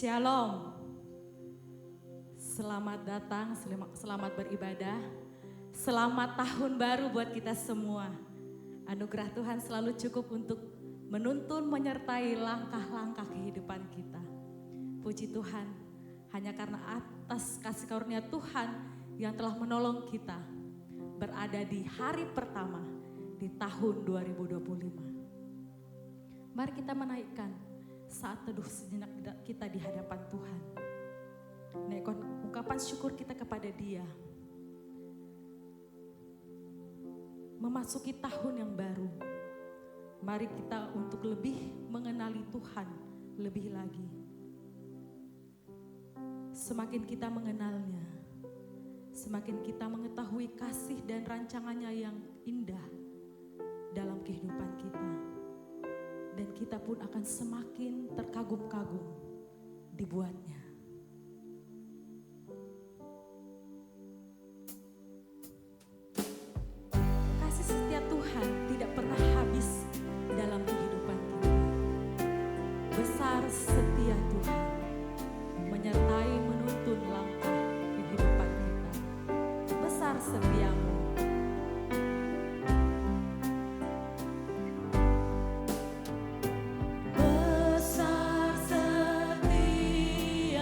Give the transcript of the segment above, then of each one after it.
Shalom. Selamat datang, selamat beribadah. Selamat tahun baru buat kita semua. Anugerah Tuhan selalu cukup untuk menuntun, menyertai langkah-langkah kehidupan kita. Puji Tuhan, hanya karena atas kasih karunia Tuhan yang telah menolong kita berada di hari pertama di tahun 2025. Mari kita menaikkan saat teduh sejenak kita di hadapan Tuhan. Naikkan ungkapan syukur kita kepada Dia. Memasuki tahun yang baru, mari kita untuk lebih mengenali Tuhan lebih lagi. Semakin kita mengenalnya, semakin kita mengetahui kasih dan rancangannya yang indah dalam kehidupan kita. Dan kita pun akan semakin terkagum-kagum dibuatnya. Kasih setia Tuhan tidak pernah habis dalam kehidupan kita. Besar setia Tuhan menyertai menuntun langkah kehidupan kita. Besar setiamu. Besar setia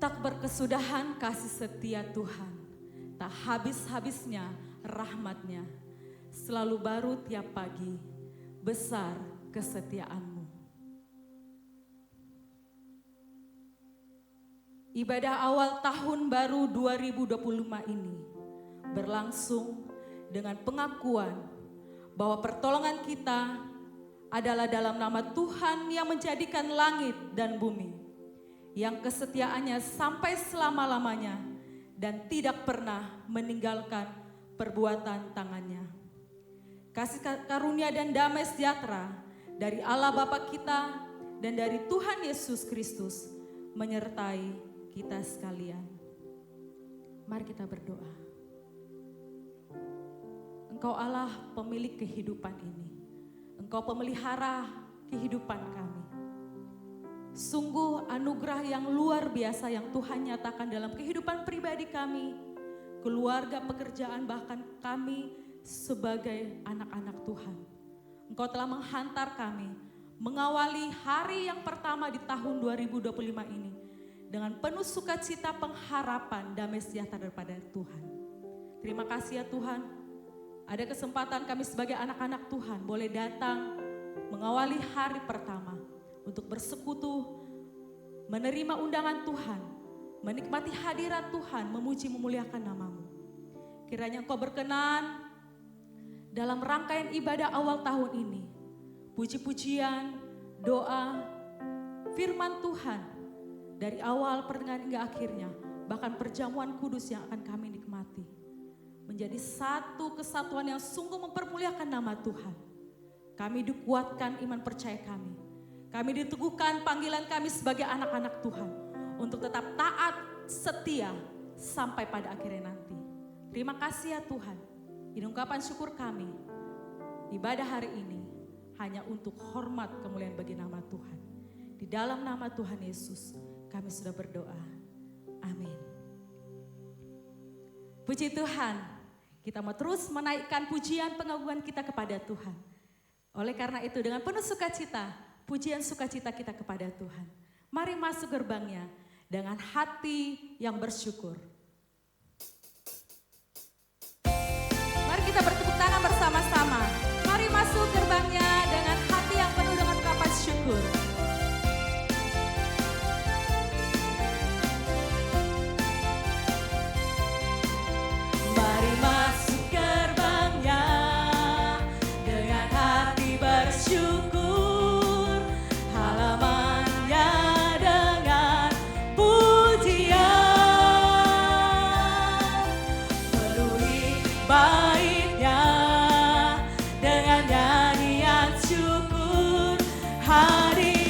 Tak berkesudahan kasih setia Tuhan, tak habis-habisnya rahmat-Nya, selalu baru tiap pagi, besar kesetiaan-Mu. Ibadah awal tahun baru 2025 ini berlangsung dengan pengakuan bahwa pertolongan kita adalah dalam nama Tuhan yang menjadikan langit dan bumi, yang kesetiaannya sampai selama-lamanya dan tidak pernah meninggalkan perbuatan tangannya. Kasih karunia dan damai sejahtera dari Allah Bapa kita dan dari Tuhan Yesus Kristus menyertai kita sekalian. Mari kita berdoa. Engkau Allah pemilik kehidupan ini. Engkau pemelihara kehidupan kami. Sungguh anugerah yang luar biasa yang Tuhan nyatakan dalam kehidupan pribadi kami, keluarga, pekerjaan, bahkan kami sebagai anak-anak Tuhan. Engkau telah menghantar kami mengawali hari yang pertama di tahun 2025 ini dengan penuh sukacita, pengharapan, damai sejahtera daripada Tuhan. Terima kasih ya Tuhan. Ada kesempatan kami sebagai anak-anak Tuhan boleh datang mengawali hari pertama untuk bersekutu, menerima undangan Tuhan, menikmati hadirat Tuhan, memuji memuliakan nama-Mu. Kiranya Engkau berkenan dalam rangkaian ibadah awal tahun ini, puji-pujian, doa, firman Tuhan dari awal pertengahan hingga akhirnya, bahkan perjamuan kudus yang akan kami nikmati. Menjadi satu kesatuan yang sungguh mempermuliakan nama Tuhan. Kami dikuatkan iman percaya kami. Kami diteguhkan panggilan kami sebagai anak-anak Tuhan untuk tetap taat, setia sampai pada akhirnya nanti. Terima kasih ya Tuhan. Ini ungkapan syukur kami. Ibadah hari ini hanya untuk hormat kemuliaan bagi nama Tuhan. Di dalam nama Tuhan Yesus kami sudah berdoa. Amin. Puji Tuhan. Kita mau terus menaikkan pujian pengagungan kita kepada Tuhan. Oleh karena itu dengan penuh sukacita, pujian sukacita kita kepada Tuhan. Mari masuk gerbangnya dengan hati yang bersyukur. Mari kita bertepuk tangan bersama-sama. Mari masuk gerbangnya dengan hati yang penuh dengan ungkapan syukur. Mari masuk gerbangnya dengan hati bersyukur, halamannya dengan pujian, penuhi baitnya dengan nyanyian syukur, hadir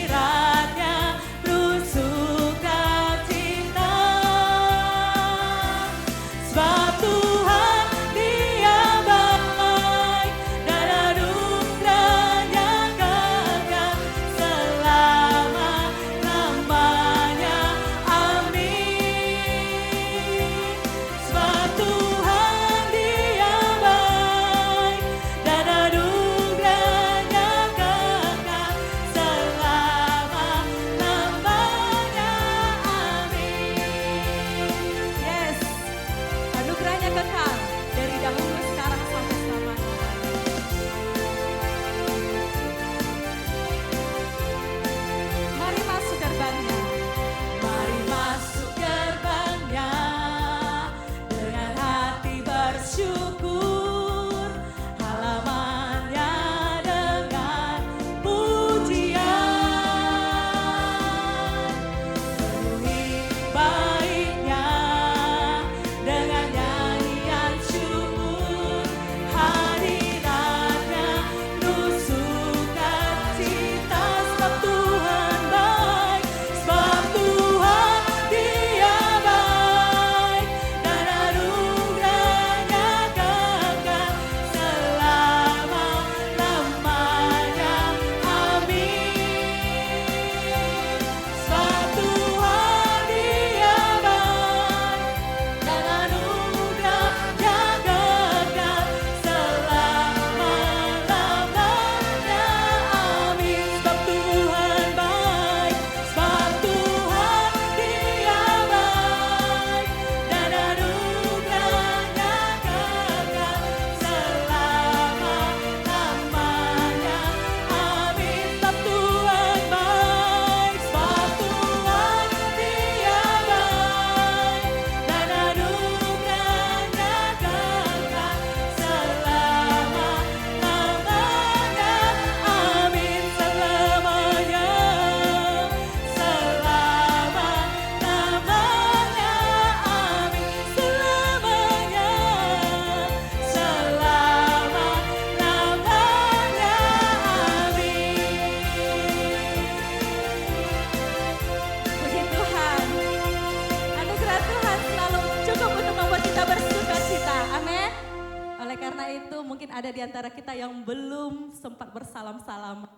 mungkin ada di antara kita yang belum sempat bersalam-salam.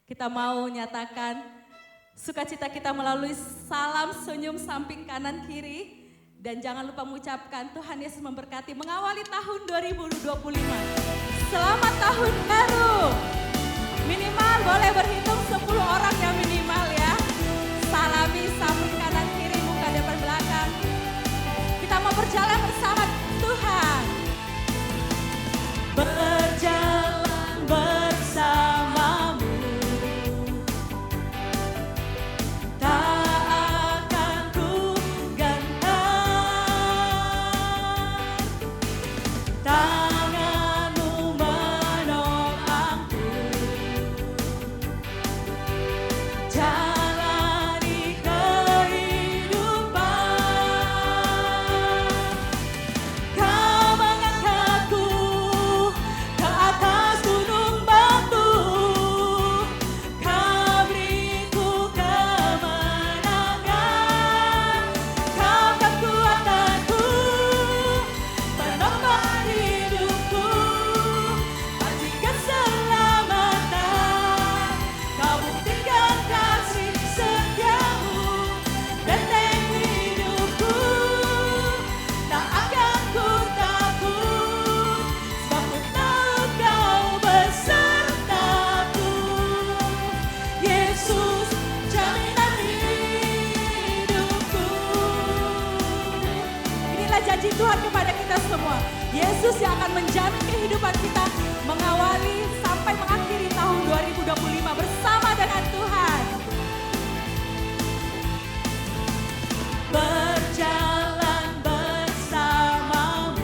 Kita mau nyatakan sukacita kita melalui salam senyum samping kanan kiri. Dan jangan lupa mengucapkan Tuhan Yesus memberkati mengawali tahun 2025. Selamat tahun baru. Minimal boleh berhitung 10 orang yang minimal ya. Salami samping kanan kiri, muka depan belakang. Kita mau berjalan bersama Tuhan. Berjalan bersamamu, tak akan ku gentar. Tanganmu menopangku, jalani kehidupan. Kau mengangkatku ke atas gunung batu, kau beriku kemenangan. Kau kekuatanku, penopang hidupku, pasti keselamatan. Kau buktikan kasih setiamu, benteng hidupku. Tak akan ku takut, sebab ku tahu kau besertaku. Yesus, jaminan hidupku. Inilah janji Tuhan kepada kita semua. Yesus yang akan menjamin kehidupan kita mengawali sampai mengakhiri tahun 2025 bersama dengan Tuhan. Berjalan bersamamu,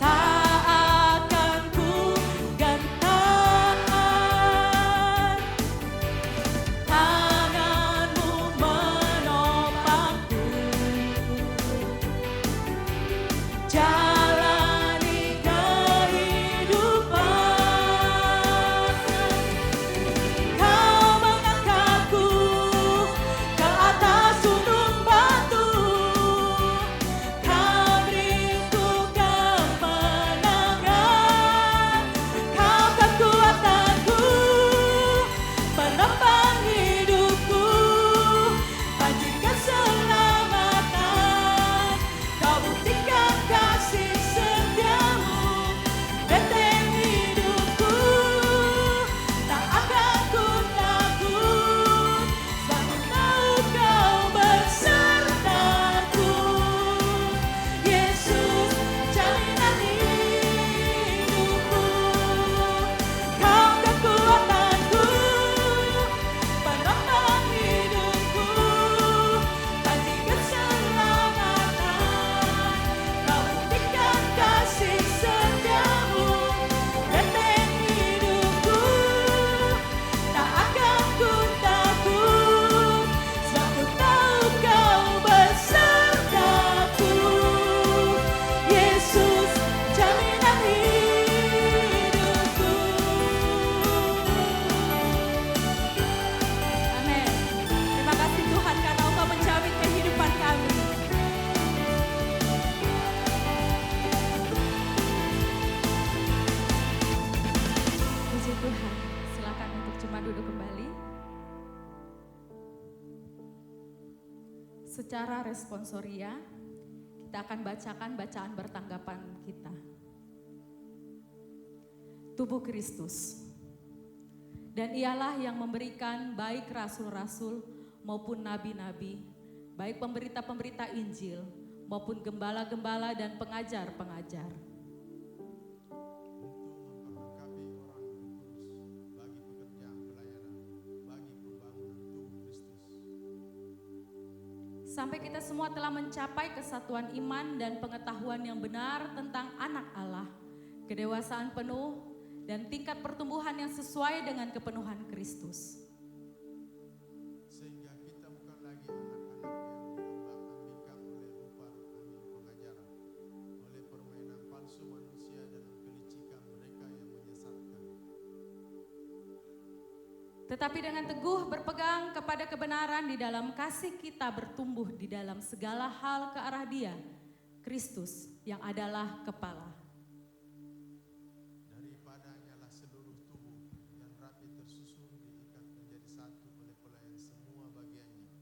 tak akan ku gentar. Tanganmu menopangku, jalani kehidupan. Kau mengangkatku ke atas gunung batu, kau beriku kemenangan. Kau kekuatanku, penopang hidupku, panci keselamatan. Kau buktikan kasih setiamu, benteng hidupku. Tak akan ku takut, sebab ku tahu kau besertaku. Yesus, jaminan hidupku. Kau kekuatanku, penopang hidupku, panci keselamatan. Kau buktikan kasih setiamu, benteng hidupku. Tak akan ku takut, sebab ku tahu kau besertaku. Yesus, jaminan hidupku. Amin. Terima kasih Tuhan karena Engkau menjamin kehidupan kami. Puji Tuhan. Silakan untuk cuma duduk kembali. Secara responsoria, kita akan bacakan bacaan bertanggapan kita. Tubuh Kristus. Dan ialah yang memberikan baik rasul-rasul maupun nabi-nabi, baik pemberita-pemberita Injil maupun gembala-gembala dan pengajar-pengajar. Untuk memperlengkapi orang kudus bagi pekerjaan pelayanan, bagi pembangunan tubuh Kristus. Sampai kita semua telah mencapai kesatuan iman dan pengetahuan yang benar tentang anak Allah, kedewasaan penuh, dan tingkat pertumbuhan yang sesuai dengan kepenuhan Kristus. Sehingga kita bukan lagi anak-anak yang diombang-ambingkan oleh rupa angin pengajaran, oleh permainan palsu manusia dan kelicikan mereka yang menyesatkan. Tetapi dengan teguh berpegang kepada kebenaran di dalam kasih kita bertumbuh di dalam segala hal ke arah Dia, Kristus yang adalah kepala. Daripadanya lah seluruh tubuh yang rapi tersusun diikat menjadi satu oleh pelayan semua bagiannya,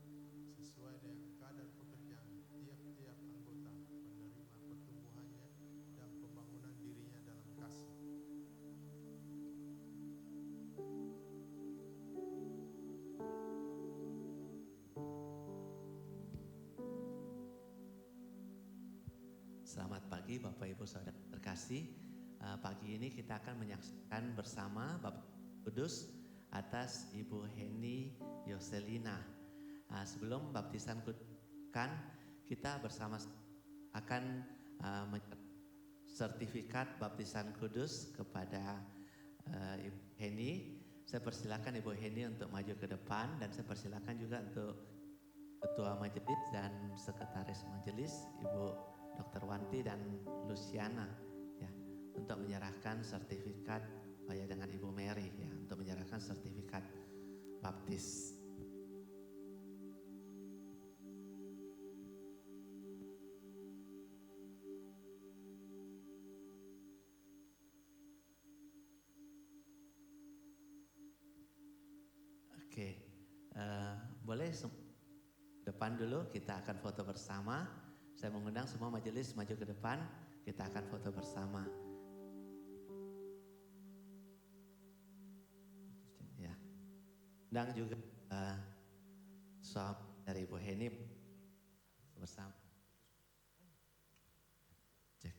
sesuai dengan kadar pekerjaan tiap-tiap anggota, menerima pertumbuhannya dan pembangunan dirinya dalam kasih. Selamat pagi Bapak Ibu Saudara terkasih. Pagi ini kita akan menyaksikan bersama Bapak Kudus atas Ibu Heni Yoselina. Sebelum baptisan kan kita bersama akan sertifikat baptisan kudus kepada Ibu Heni. Saya persilakan Ibu Heni untuk maju ke depan, dan saya persilakan juga untuk Ketua Majelis dan Sekretaris Majelis Ibu Dr. Wanti dan Luciana ya, untuk menyerahkan sertifikat dengan Ibu Mary ya, untuk menyerahkan sertifikat baptis. Oke, boleh depan dulu, kita akan foto bersama. Saya mengundang semua majelis maju ke depan, kita akan foto bersama. Ya, dan juga suami dari Ibu Heni bersama. Cek.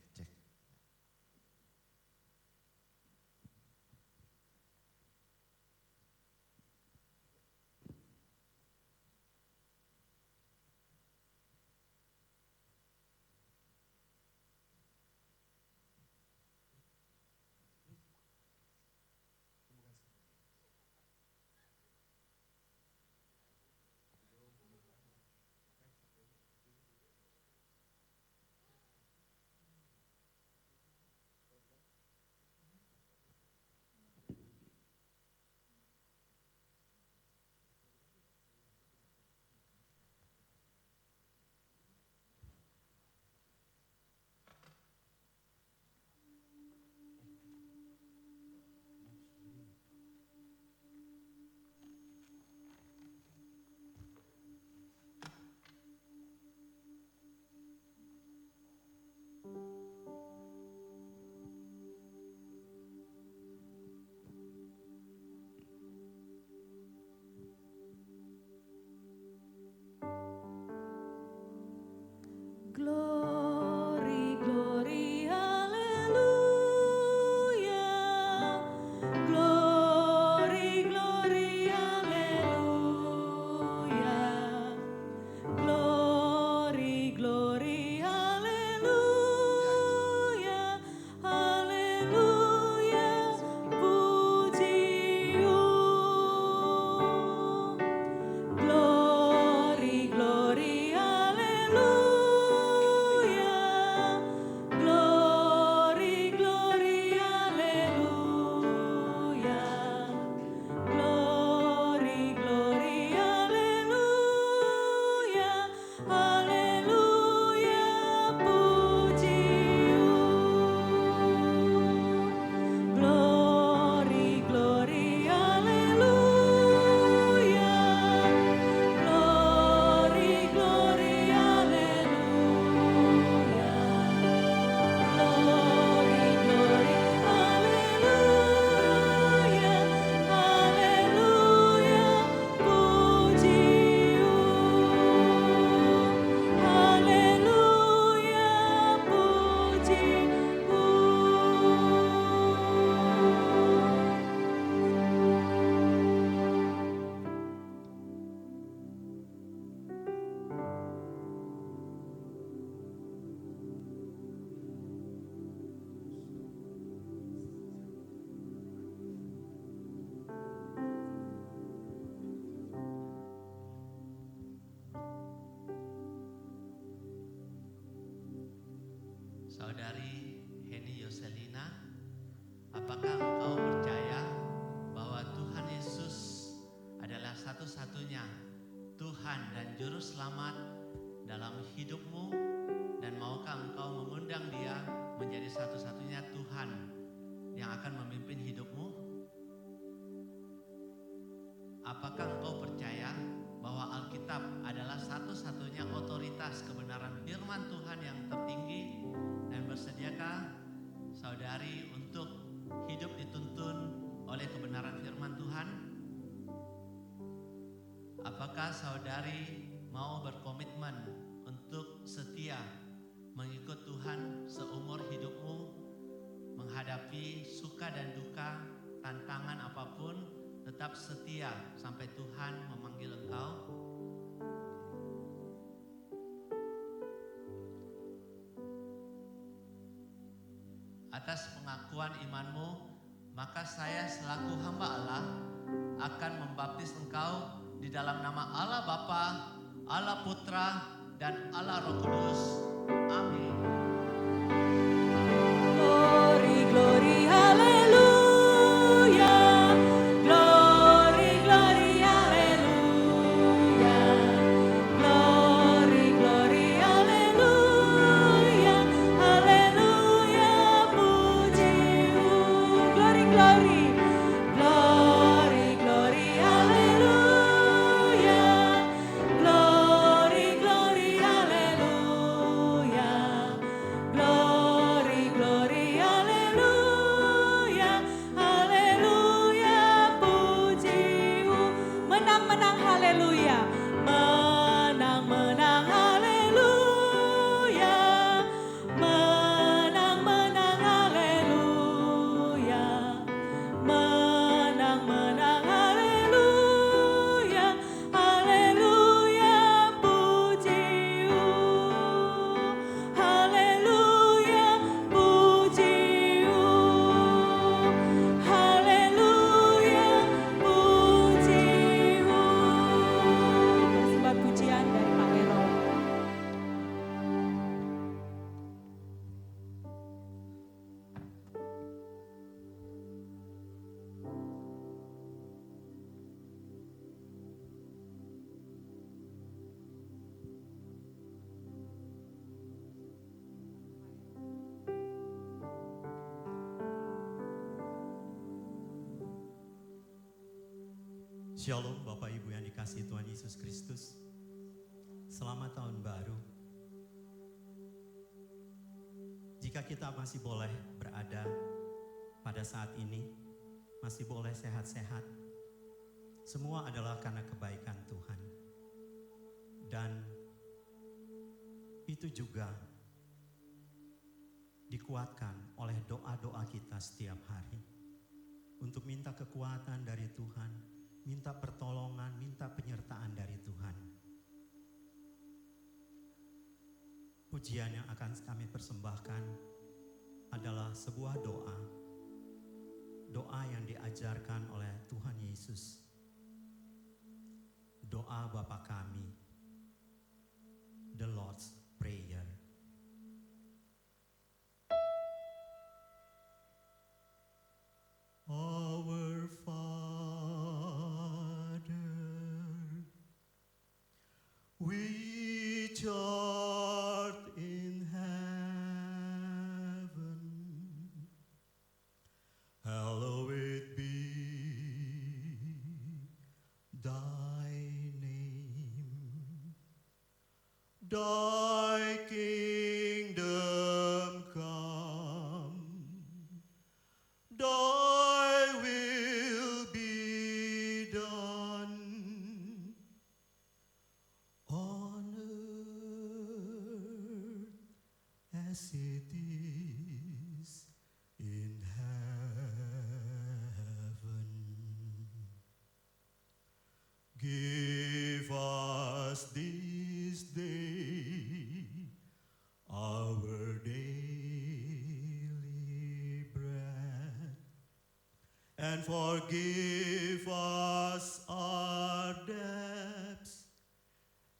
Glory, glory, hallelujah. Glory, glory, hallelujah. Glory, glory, hallelujah. Hallelujah, puji-You. Glory, glory, hallelujah. Glory, glory, hallelujah. Glory, glory, hallelujah. Hallelujah, puji-You. Glory, glory, hallelujah. Glory, glory, hallelujah. Glory, glory, hallelujah. Hallelujah, puji-You. Hallelujah, puji-You. Saudari Heni Yoselina, apakah engkau percaya bahwa Tuhan Yesus adalah satu-satunya Tuhan dan Juru Selamat dalam hidupmu Dan maukah engkau mengundang dia menjadi satu-satunya Tuhan yang akan memimpin hidupmu? Apakah engkau percaya bahwa Alkitab adalah satu-satunya otoritas kebenaran firman Tuhan yang tertinggi? Dan bersediakah saudari untuk hidup dituntun oleh kebenaran firman Tuhan? Apakah saudari mau berkomitmen untuk setia mengikut Tuhan seumur hidupmu, menghadapi suka dan duka, tantangan apapun, tetap setia sampai Tuhan memanggil engkau? Atas pengakuan imanmu, maka saya selaku hamba Allah akan membaptis engkau di dalam nama Allah Bapa, Allah Putra, dan Allah Roh Kudus. Amin. Glory, glory, hallelujah. Glory, glory, hallelujah. Glory, glory, hallelujah. Hallelujah, pujimu. Glory, glory. Glory, glory, hallelujah. Glory, glory, hallelujah. Glory, glory, haleluya, haleluya, pujimu. Menang, menang, haleluya. Menang, menang, haleluya. Menang, menang, haleluya. Menang, menang, haleluya. Haleluya, pujimu. Haleluya, pujimu. Haleluya, pujimu. Bersembah pujian dari Pak Ero. Shalom Bapak Ibu yang dikasihi Tuhan Yesus Kristus. Selamat tahun baru. Jika kita masih boleh berada pada saat ini, masih boleh sehat-sehat, semua adalah karena kebaikan Tuhan. Dan itu juga dikuatkan oleh doa-doa kita setiap hari. Untuk minta kekuatan dari Tuhan, minta pertolongan, minta penyertaan dari Tuhan. Pujian yang akan kami persembahkan adalah sebuah doa. Doa yang diajarkan oleh Tuhan Yesus. Doa Bapa kami, the Lord's Prayer. Our Father, which art in heaven, hallowed be thy name. Thy kingdom come. Thy will be done on earth as it is in heaven. Give us this day our daily bread, and forgive us our debts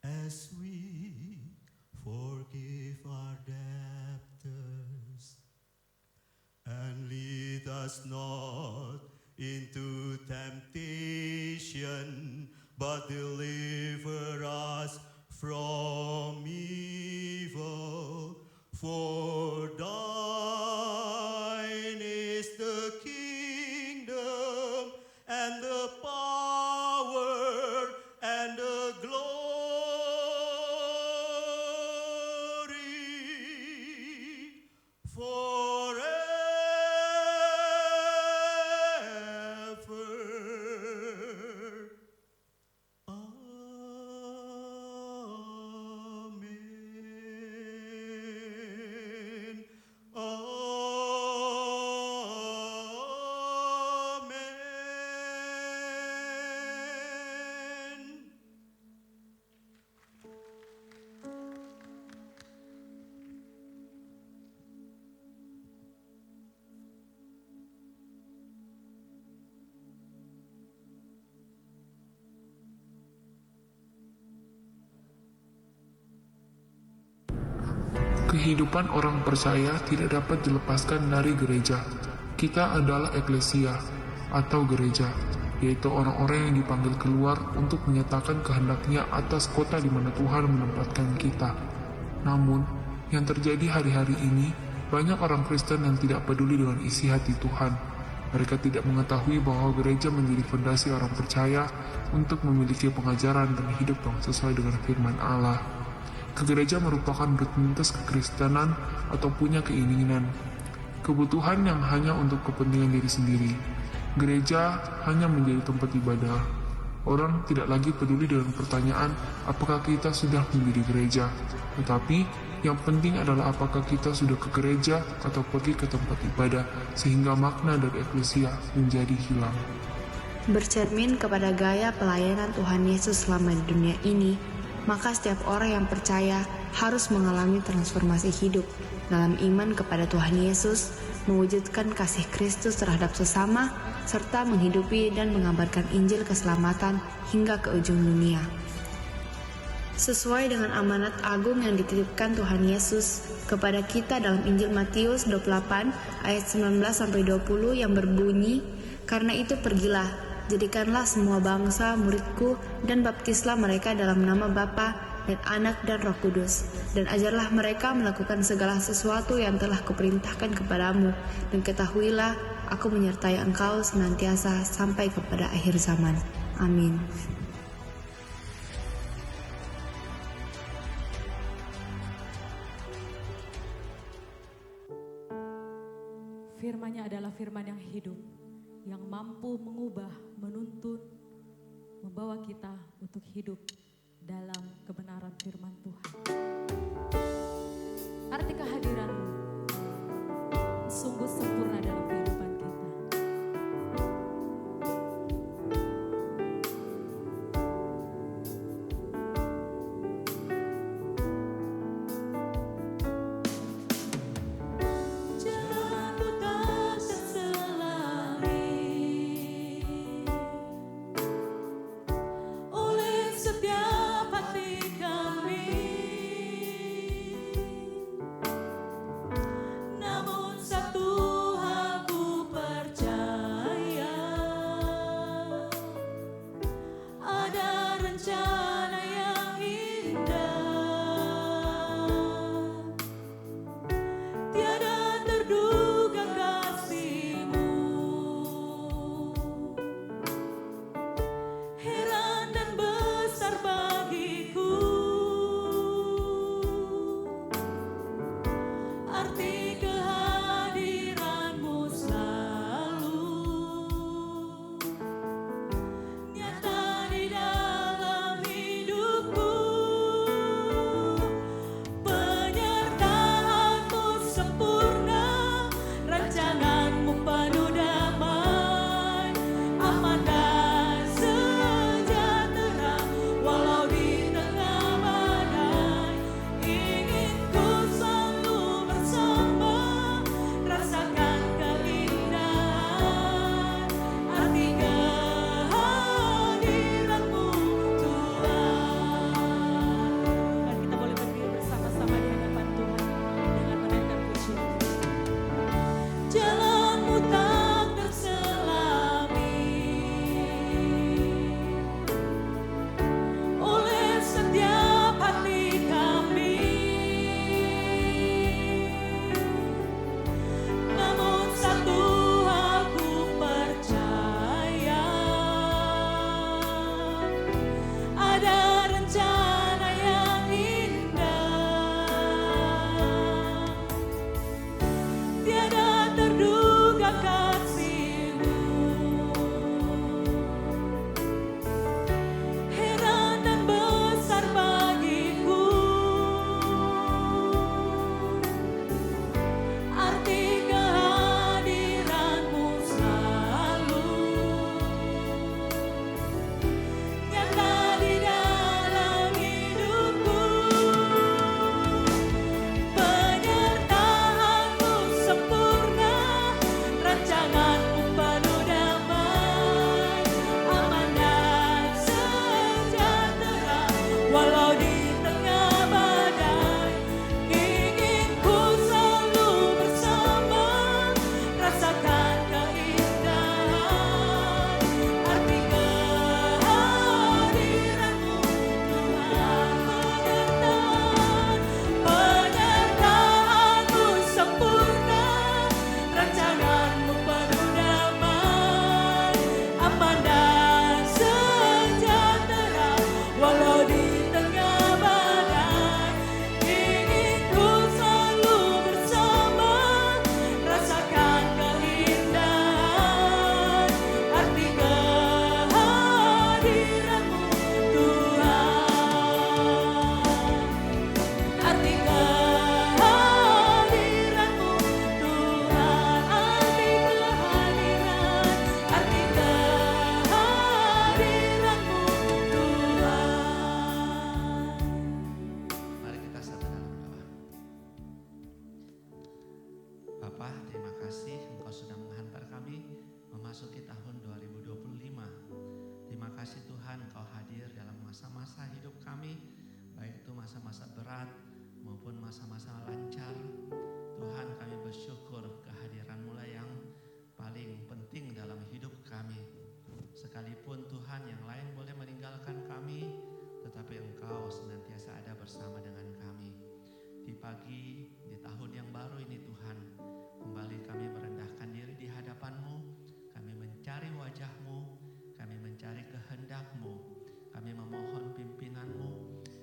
as we forgive our debtors. And lead us not into temptation, but deliver us from evil. For thine is the kingdom and the power and the glory forever. Amen. Amen. Kehidupan orang percaya tidak dapat dilepaskan dari gereja. Kita adalah eklesia atau gereja, yaitu orang-orang yang dipanggil keluar untuk menyatakan kehendaknya atas kota di mana Tuhan menempatkan kita. Namun, yang terjadi hari-hari ini, banyak orang Kristen yang tidak peduli dengan isi hati Tuhan. Mereka tidak mengetahui bahwa gereja menjadi fondasi orang percaya untuk memiliki pengajaran dan hidup yang sesuai dengan firman Allah. Gereja merupakan rutinitas kekristenan atau punya keinginan, kebutuhan yang hanya untuk kepentingan diri sendiri. Gereja hanya menjadi tempat ibadah. Orang tidak lagi peduli dengan pertanyaan apakah kita sudah menjadi gereja, tetapi yang penting adalah apakah kita sudah ke gereja atau pergi ke tempat ibadah, sehingga makna dari eklesia menjadi hilang. Bercermin kepada gaya pelayanan Tuhan Yesus selama di dunia ini, maka setiap orang yang percaya harus mengalami transformasi hidup dalam iman kepada Tuhan Yesus, mewujudkan kasih Kristus terhadap sesama, serta menghidupi dan mengabarkan Injil keselamatan hingga ke ujung dunia. Sesuai dengan amanat agung yang dititipkan Tuhan Yesus kepada kita dalam Injil Matius 28 ayat 19-20 yang berbunyi, "Karena itu pergilah, jadikanlah semua bangsa muridku dan baptislah mereka dalam nama Bapa dan Anak dan Roh Kudus, dan ajarlah mereka melakukan segala sesuatu yang telah kuperintahkan kepadamu, dan ketahuilah aku menyertai engkau senantiasa sampai kepada akhir zaman. Amin." Firman-Nya adalah firman yang hidup, yang mampu mengubah, menuntun, membawa kita untuk hidup dalam kebenaran firman Tuhan. Arti kehadiran-Mu sungguh sempurna dalam kehidupan kita. Oleh setiap hati memasuki tahun 2025. Terima kasih Tuhan Kau hadir dalam masa-masa hidup kami, baik itu masa-masa berat maupun masa-masa lancar. Tuhan, kami bersyukur kehadiran-Mu lah yang paling penting dalam hidup kami. Sekalipun Tuhan yang lain boleh meninggalkan kami, tetapi Engkau senantiasa ada bersama dengan kami. Di pagi, di tahun yang baru ini Tuhan, kembali kami merendahkan diri di hadapan-Mu. Kami mencari wajah-Mu, kami mencari kehendak-Mu, kami memohon pimpinan-Mu,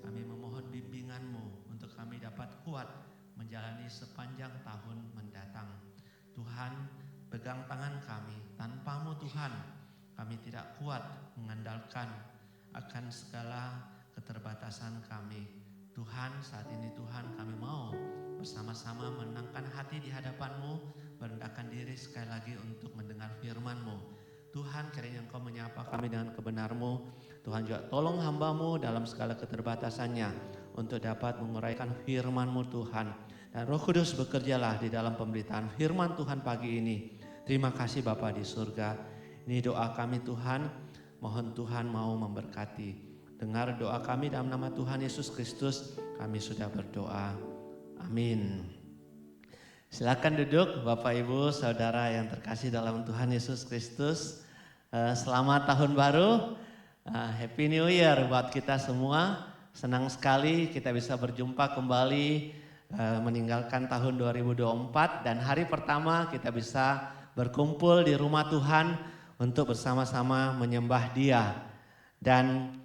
kami memohon bimbingan-Mu untuk kami dapat kuat menjalani sepanjang tahun mendatang. Tuhan, pegang tangan kami. Tanpa-Mu Tuhan, kami tidak kuat mengandalkan akan segala keterbatasan kami. Tuhan, saat ini Tuhan, kami mau bersama-sama menenangkan hati di hadapan-Mu, merendahkan diri sekali lagi untuk mendengar firman-Mu. Tuhan, kiranya Engkau menyapa kami dengan kebenar-Mu. Tuhan juga tolong hamba-Mu dalam segala keterbatasannya untuk dapat menguraikan firman-Mu Tuhan. Dan Roh Kudus bekerjalah di dalam pemberitaan firman Tuhan pagi ini. Terima kasih Bapa di surga. Ini doa kami Tuhan, mohon Tuhan mau memberkati. Dengar doa kami dalam nama Tuhan Yesus Kristus, kami sudah berdoa. Amin. Silakan duduk Bapak Ibu Saudara yang terkasih dalam Tuhan Yesus Kristus. Selamat tahun baru, Happy New Year buat kita semua. Senang sekali kita bisa berjumpa kembali meninggalkan tahun 2024 dan hari pertama kita bisa berkumpul di rumah Tuhan untuk bersama-sama menyembah Dia. Dan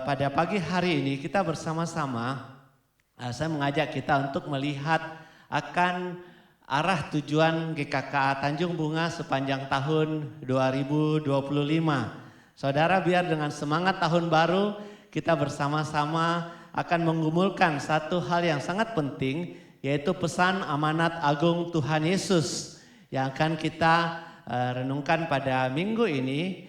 pada pagi hari ini kita bersama-sama, saya mengajak kita untuk melihat akan arah tujuan GKKA Tanjung Bunga sepanjang tahun 2025. Saudara, biar dengan semangat tahun baru kita bersama-sama akan menggumulkan satu hal yang sangat penting, yaitu pesan amanat agung Tuhan Yesus yang akan kita renungkan pada minggu ini,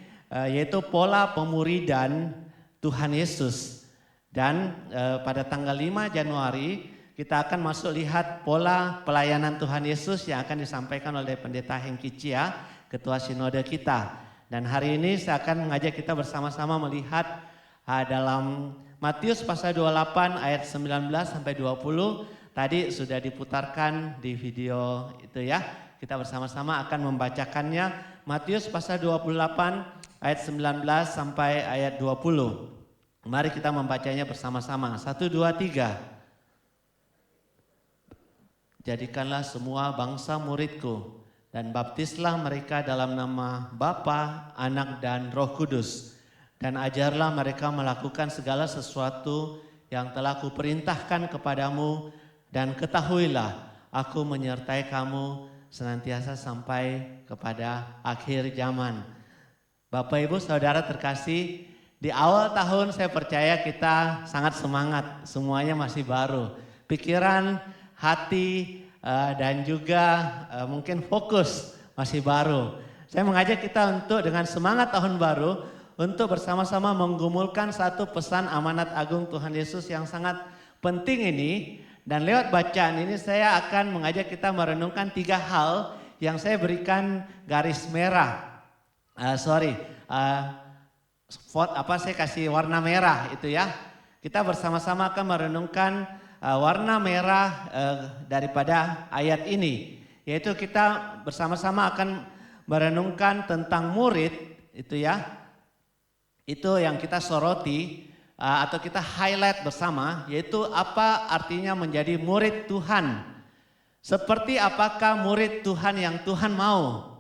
yaitu pola pemuridan Tuhan Yesus. Dan pada tanggal 5 Januari kita akan masuk lihat pola pelayanan Tuhan Yesus yang akan disampaikan oleh Pendeta Hengki Chia, Ketua Sinode kita. Dan hari ini saya akan mengajak kita bersama-sama melihat dalam Matius pasal 28 ayat 19 sampai 20. Tadi sudah diputarkan di video itu ya. Kita bersama-sama akan membacakannya. Matius pasal 28 ayat 19 sampai ayat 20. Mari kita membacanya bersama-sama. 1, 2, 3. Jadikanlah semua bangsa muridku dan baptislah mereka dalam nama Bapa, Anak dan Roh Kudus. Dan ajarlah mereka melakukan segala sesuatu yang telah kuperintahkan kepadamu, dan ketahuilah aku menyertai kamu senantiasa sampai kepada akhir zaman. Bapak Ibu Saudara terkasih, di awal tahun saya percaya kita sangat semangat, semuanya masih baru. Pikiran, hati, dan juga mungkin fokus masih baru. Saya mengajak kita untuk dengan semangat tahun baru, untuk bersama-sama menggumulkan satu pesan amanat agung Tuhan Yesus yang sangat penting ini. Dan lewat bacaan ini saya akan mengajak kita merenungkan 3 hal yang saya berikan garis merah. Saya kasih warna merah itu ya. Kita bersama-sama akan merenungkan warna merah daripada ayat ini. Yaitu kita bersama-sama akan merenungkan tentang murid itu ya. Itu yang kita soroti atau kita highlight bersama, yaitu apa artinya menjadi murid Tuhan. Seperti apakah murid Tuhan yang Tuhan mau?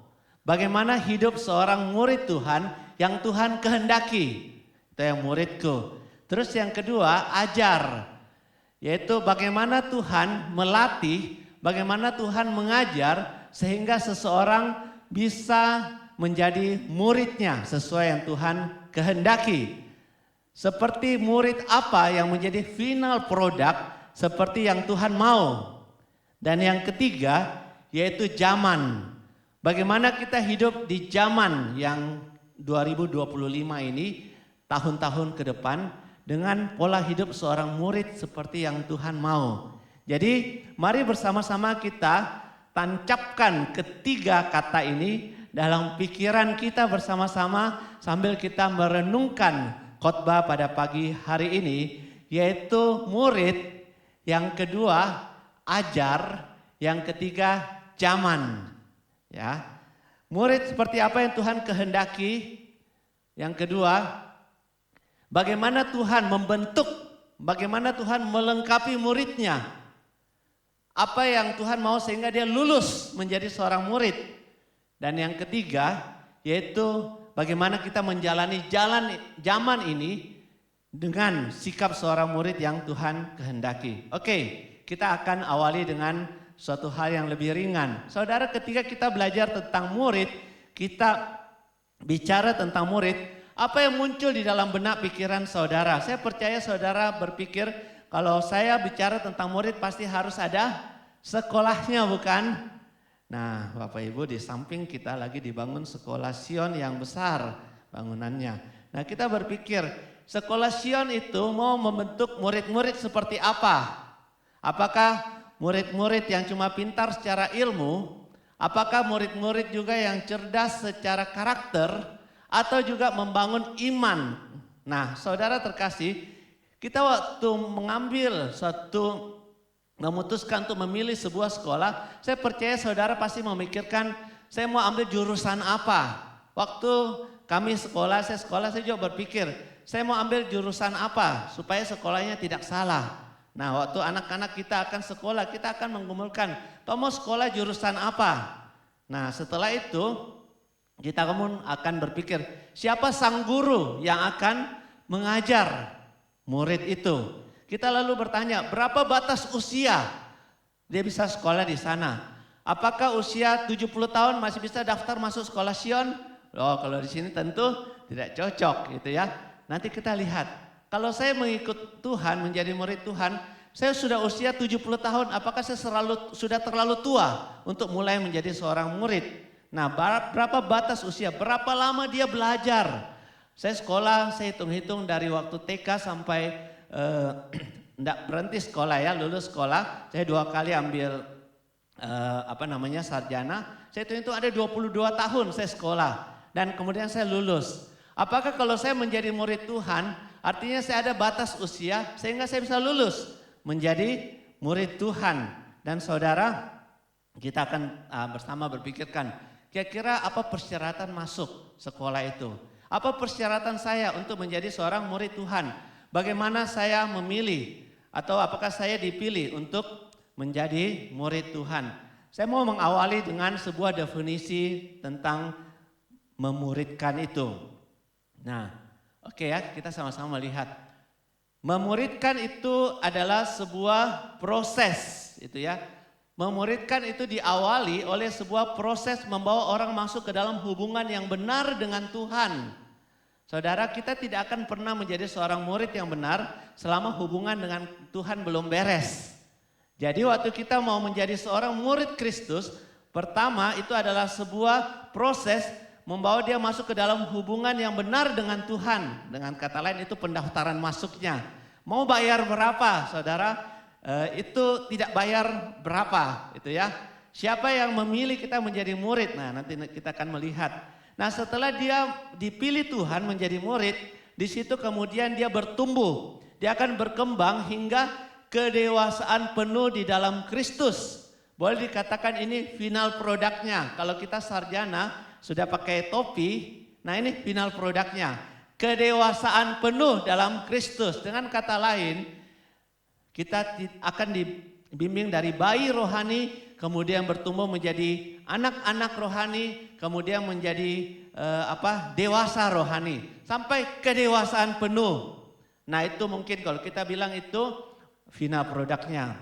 Bagaimana hidup seorang murid Tuhan yang Tuhan kehendaki? Itu yang muridku. Terus yang kedua, ajar. Yaitu bagaimana Tuhan melatih, bagaimana Tuhan mengajar sehingga seseorang bisa menjadi muridnya sesuai yang Tuhan kehendaki. Seperti murid apa yang menjadi final product seperti yang Tuhan mau. Dan yang ketiga yaitu zaman. Bagaimana kita hidup di zaman yang 2025 ini, tahun-tahun ke depan, dengan pola hidup seorang murid seperti yang Tuhan mau. Jadi mari bersama-sama kita tancapkan ketiga kata ini dalam pikiran kita bersama-sama sambil kita merenungkan khotbah pada pagi hari ini, yaitu murid, yang kedua ajar, yang ketiga zaman. Ya. Murid seperti apa yang Tuhan kehendaki? Yang kedua, bagaimana Tuhan membentuk, bagaimana Tuhan melengkapi muridnya. Apa yang Tuhan mau sehingga dia lulus menjadi seorang murid. Dan yang ketiga, yaitu bagaimana kita menjalani zaman ini dengan sikap seorang murid yang Tuhan kehendaki. Oke, kita akan awali dengan suatu hal yang lebih ringan. Saudara, ketika kita belajar tentang murid, kita bicara tentang murid, apa yang muncul di dalam benak pikiran saudara? Saya percaya saudara berpikir kalau saya bicara tentang murid pasti harus ada sekolahnya, bukan? Nah, Bapak Ibu, di samping kita lagi dibangun sekolah Sion yang besar bangunannya. Nah, kita berpikir sekolah Sion itu mau membentuk murid-murid seperti apa? Apakah murid-murid yang cuma pintar secara ilmu? Apakah murid-murid juga yang cerdas secara karakter? Atau juga membangun iman? Nah, saudara terkasih, kita waktu memutuskan untuk memilih sebuah sekolah, saya percaya saudara pasti memikirkan, saya mau ambil jurusan apa? Waktu kami saya juga berpikir, saya mau ambil jurusan apa supaya sekolahnya tidak salah. Nah, waktu anak-anak kita akan sekolah, kita akan menggumulkan, kau mau sekolah jurusan apa? Nah, setelah itu kita akan berpikir, siapa sang guru yang akan mengajar murid itu? Kita lalu bertanya, berapa batas usia dia bisa sekolah di sana? Apakah usia 70 tahun masih bisa daftar masuk sekolah Sion? Oh, kalau di sini tentu tidak cocok gitu ya. Nanti kita lihat. Kalau saya mengikut Tuhan, menjadi murid Tuhan, saya sudah usia 70 tahun, apakah saya sudah terlalu tua untuk mulai menjadi seorang murid? Nah, berapa batas usia, berapa lama dia belajar? Saya sekolah, saya hitung-hitung dari waktu TK sampai enggak berhenti sekolah ya, lulus sekolah. Saya 2 kali ambil sarjana. Saya hitung ada 22 tahun saya sekolah dan kemudian saya lulus. Apakah kalau saya menjadi murid Tuhan, artinya saya ada batas usia sehingga saya bisa lulus menjadi murid Tuhan? Dan saudara, kita akan bersama berpikirkan, kira-kira apa persyaratan masuk sekolah itu? Apa persyaratan saya untuk menjadi seorang murid Tuhan? Bagaimana saya memilih atau apakah saya dipilih untuk menjadi murid Tuhan? Saya mau mengawali dengan sebuah definisi tentang memuridkan itu. Nah, oke ya, kita sama-sama melihat. Memuridkan itu adalah sebuah proses, itu ya. Memuridkan itu diawali oleh sebuah proses membawa orang masuk ke dalam hubungan yang benar dengan Tuhan. Saudara, kita tidak akan pernah menjadi seorang murid yang benar selama hubungan dengan Tuhan belum beres. Jadi waktu kita mau menjadi seorang murid Kristus, pertama itu adalah sebuah proses membawa dia masuk ke dalam hubungan yang benar dengan Tuhan. Dengan kata lain itu pendaftaran masuknya. Mau bayar berapa, saudara? Itu tidak bayar berapa, itu ya. Siapa yang memilih kita menjadi murid? Nah, nanti kita akan melihat. Nah, setelah dia dipilih Tuhan menjadi murid, di situ kemudian dia bertumbuh. Dia akan berkembang hingga kedewasaan penuh di dalam Kristus. Boleh dikatakan ini final produknya. Kalau kita sarjana sudah pakai topi, nah ini final produknya. Kedewasaan penuh dalam Kristus. Dengan kata lain, kita akan dibimbing dari bayi rohani, kemudian bertumbuh menjadi anak-anak rohani, kemudian menjadi dewasa rohani, sampai kedewasaan penuh. Nah, itu mungkin kalau kita bilang itu final produknya.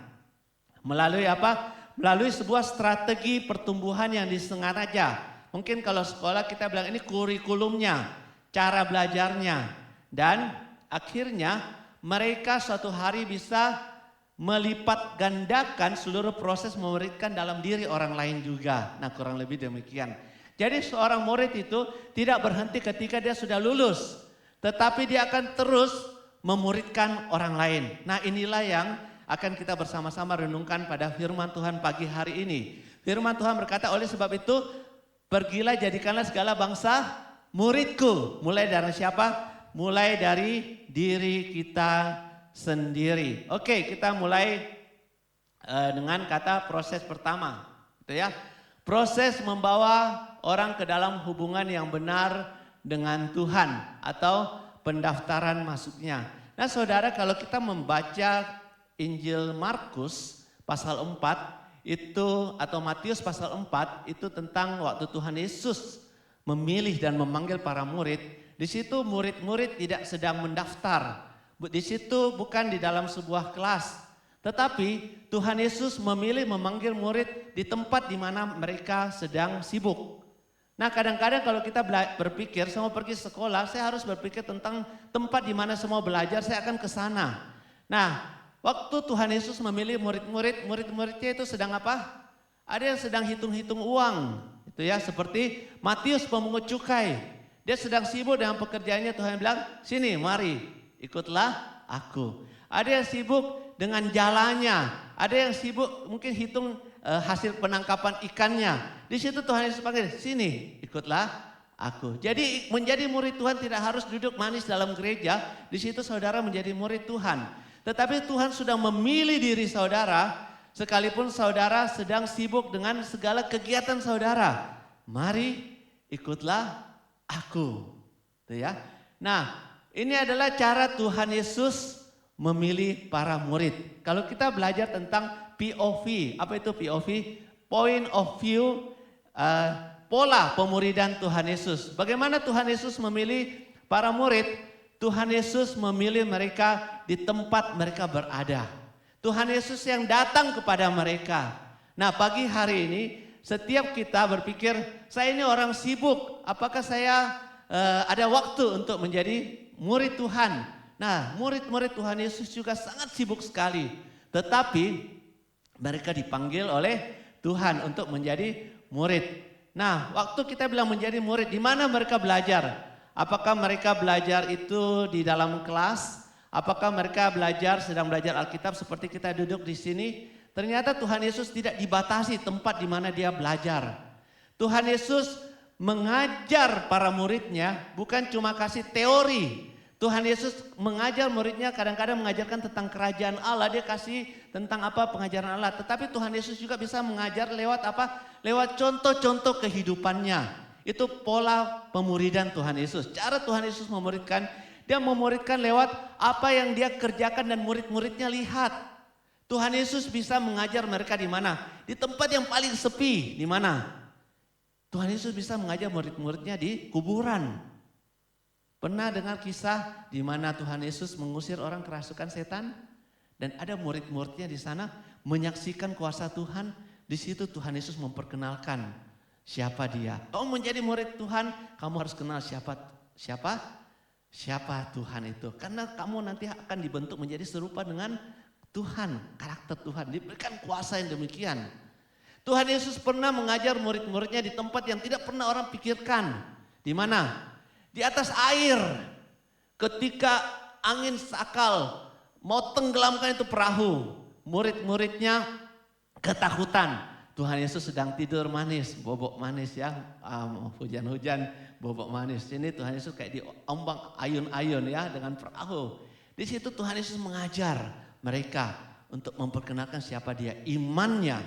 Melalui apa? Melalui sebuah strategi pertumbuhan yang disengaja. Mungkin kalau sekolah kita bilang ini kurikulumnya, cara belajarnya, dan akhirnya mereka suatu hari bisa melipat gandakan seluruh proses memuridkan dalam diri orang lain juga. Nah, kurang lebih demikian. Jadi seorang murid itu tidak berhenti ketika dia sudah lulus, tetapi dia akan terus memuridkan orang lain. Nah, inilah yang akan kita bersama-sama renungkan pada firman Tuhan pagi hari ini. Firman Tuhan berkata, oleh sebab itu Pergilah jadikanlah segala bangsa muridku. Mulai dari siapa? Mulai dari diri kita sendiri. Oke, kita mulai dengan kata proses pertama. Gitu ya. Proses membawa orang ke dalam hubungan yang benar dengan Tuhan atau pendaftaran masuknya. Nah saudara, kalau kita membaca Injil Markus pasal 4 itu atau Matius pasal 4 itu tentang waktu Tuhan Yesus memilih dan memanggil para murid. Di situ murid-murid tidak sedang mendaftar. Di situ bukan di dalam sebuah kelas. Tetapi Tuhan Yesus memilih memanggil murid di tempat di mana mereka sedang sibuk. Nah kadang-kadang kalau kita berpikir saya mau pergi sekolah, saya harus berpikir tentang tempat di mana semua belajar, saya akan ke sana. Nah waktu Tuhan Yesus memilih murid-muridnya itu sedang apa? Ada yang sedang hitung-hitung uang, itu ya, seperti Matius pemungut cukai. Dia sedang sibuk dengan pekerjaannya, Tuhan bilang, sini mari ikutlah aku. Ada yang sibuk dengan jalannya, ada yang sibuk mungkin hitung hasil penangkapan ikannya. Di situ Tuhan Yesus panggil, sini ikutlah aku. Jadi menjadi murid Tuhan tidak harus duduk manis dalam gereja. Di situ saudara menjadi murid Tuhan. Tetapi Tuhan sudah memilih diri saudara, sekalipun saudara sedang sibuk dengan segala kegiatan saudara. Mari ikutlah aku. Tuh ya. Nah ini adalah cara Tuhan Yesus memilih para murid. Kalau kita belajar tentang POV, apa itu POV? Point of view, pola pemuridan Tuhan Yesus. Bagaimana Tuhan Yesus memilih para murid? Tuhan Yesus memilih mereka di tempat mereka berada. Tuhan Yesus yang datang kepada mereka. Nah pagi hari ini setiap kita berpikir, saya ini orang sibuk, apakah saya ada waktu untuk menjadi murid Tuhan? Nah murid-murid Tuhan Yesus juga sangat sibuk sekali. Tetapi mereka dipanggil oleh Tuhan untuk menjadi murid. Nah, waktu kita bilang menjadi murid, di mana mereka belajar? Apakah mereka belajar itu di dalam kelas? Apakah mereka sedang belajar Alkitab seperti kita duduk di sini? Ternyata Tuhan Yesus tidak dibatasi tempat di mana dia belajar. Tuhan Yesus mengajar para muridnya bukan cuma kasih teori. Tuhan Yesus mengajar muridnya kadang-kadang mengajarkan tentang kerajaan Allah. Dia kasih tentang apa pengajaran Allah. Tetapi Tuhan Yesus juga bisa mengajar lewat apa? Lewat contoh-contoh kehidupannya. Itu pola pemuridan Tuhan Yesus. Cara Tuhan Yesus memuridkan, dia memuridkan lewat apa yang dia kerjakan dan murid-muridnya lihat. Tuhan Yesus bisa mengajar mereka di mana? Di tempat yang paling sepi, di mana? Tuhan Yesus bisa mengajar murid-muridnya di kuburan. Pernah dengar kisah di mana Tuhan Yesus mengusir orang kerasukan setan? Dan ada murid-muridnya di sana menyaksikan kuasa Tuhan. Di situ Tuhan Yesus memperkenalkan siapa dia. Kamu menjadi murid Tuhan, kamu harus kenal siapa Tuhan itu. Karena kamu nanti akan dibentuk menjadi serupa dengan Tuhan, karakter Tuhan. Diberikan kuasa yang demikian. Tuhan Yesus pernah mengajar murid-muridnya di tempat yang tidak pernah orang pikirkan. Di mana? Di atas air, ketika angin sakal mau tenggelamkan itu perahu, murid-muridnya ketakutan. Tuhan Yesus sedang tidur manis, bobok manis ya, hujan-hujan, bobok manis. Ini Tuhan Yesus kayak diombang ayun-ayun ya dengan perahu. Di situ Tuhan Yesus mengajar mereka untuk memperkenalkan siapa dia, imannya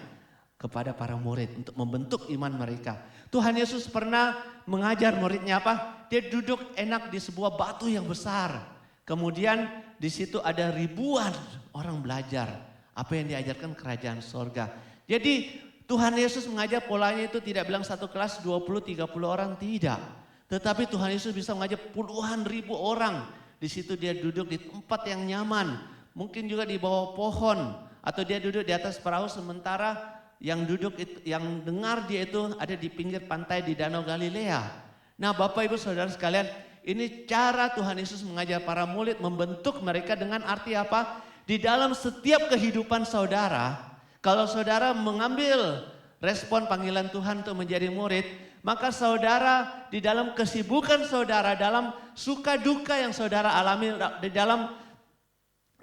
kepada para murid untuk membentuk iman mereka. Tuhan Yesus pernah mengajar muridnya apa? Dia duduk enak di sebuah batu yang besar. Kemudian di situ ada ribuan orang belajar. Apa yang diajarkan kerajaan sorga. Jadi Tuhan Yesus mengajar polanya itu tidak bilang satu kelas 20-30 orang, tidak. Tetapi Tuhan Yesus bisa mengajar puluhan ribu orang. Di situ dia duduk di tempat yang nyaman. Mungkin juga di bawah pohon. Atau dia duduk di atas perahu sementara yang duduk itu, yang dengar dia itu ada di pinggir pantai di Danau Galilea. Nah Bapak Ibu Saudara sekalian, ini cara Tuhan Yesus mengajar para murid, membentuk mereka dengan arti apa? Di dalam setiap kehidupan saudara, kalau saudara mengambil respon panggilan Tuhan untuk menjadi murid, maka saudara di dalam kesibukan saudara, dalam suka duka yang saudara alami, di dalam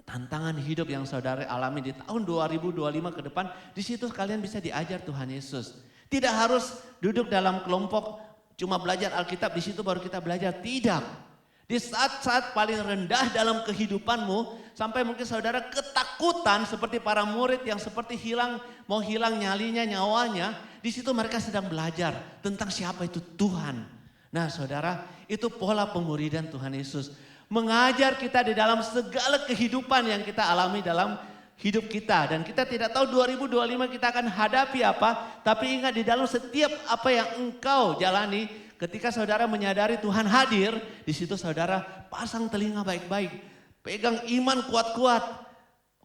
tantangan hidup yang saudara alami di tahun 2025 ke depan, di situ kalian bisa diajar Tuhan Yesus. Tidak harus duduk dalam kelompok cuma belajar Alkitab, di situ baru kita belajar. Tidak. Di saat-saat paling rendah dalam kehidupanmu, sampai mungkin saudara ketakutan seperti para murid yang seperti mau hilang nyawanya, di situ mereka sedang belajar tentang siapa itu Tuhan. Nah saudara, itu pola pemuridan Tuhan Yesus. Mengajar kita di dalam segala kehidupan yang kita alami dalam hidup kita. Dan kita tidak tahu 2025 kita akan hadapi apa, tapi ingat di dalam setiap apa yang engkau jalani, ketika saudara menyadari Tuhan hadir, di situ saudara pasang telinga baik-baik, pegang iman kuat-kuat,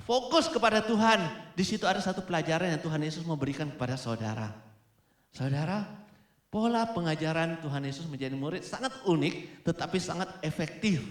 fokus kepada Tuhan. Di situ ada satu pelajaran yang Tuhan Yesus mau berikan kepada saudara. Saudara, pola pengajaran Tuhan Yesus menjadi murid sangat unik, tetapi sangat efektif,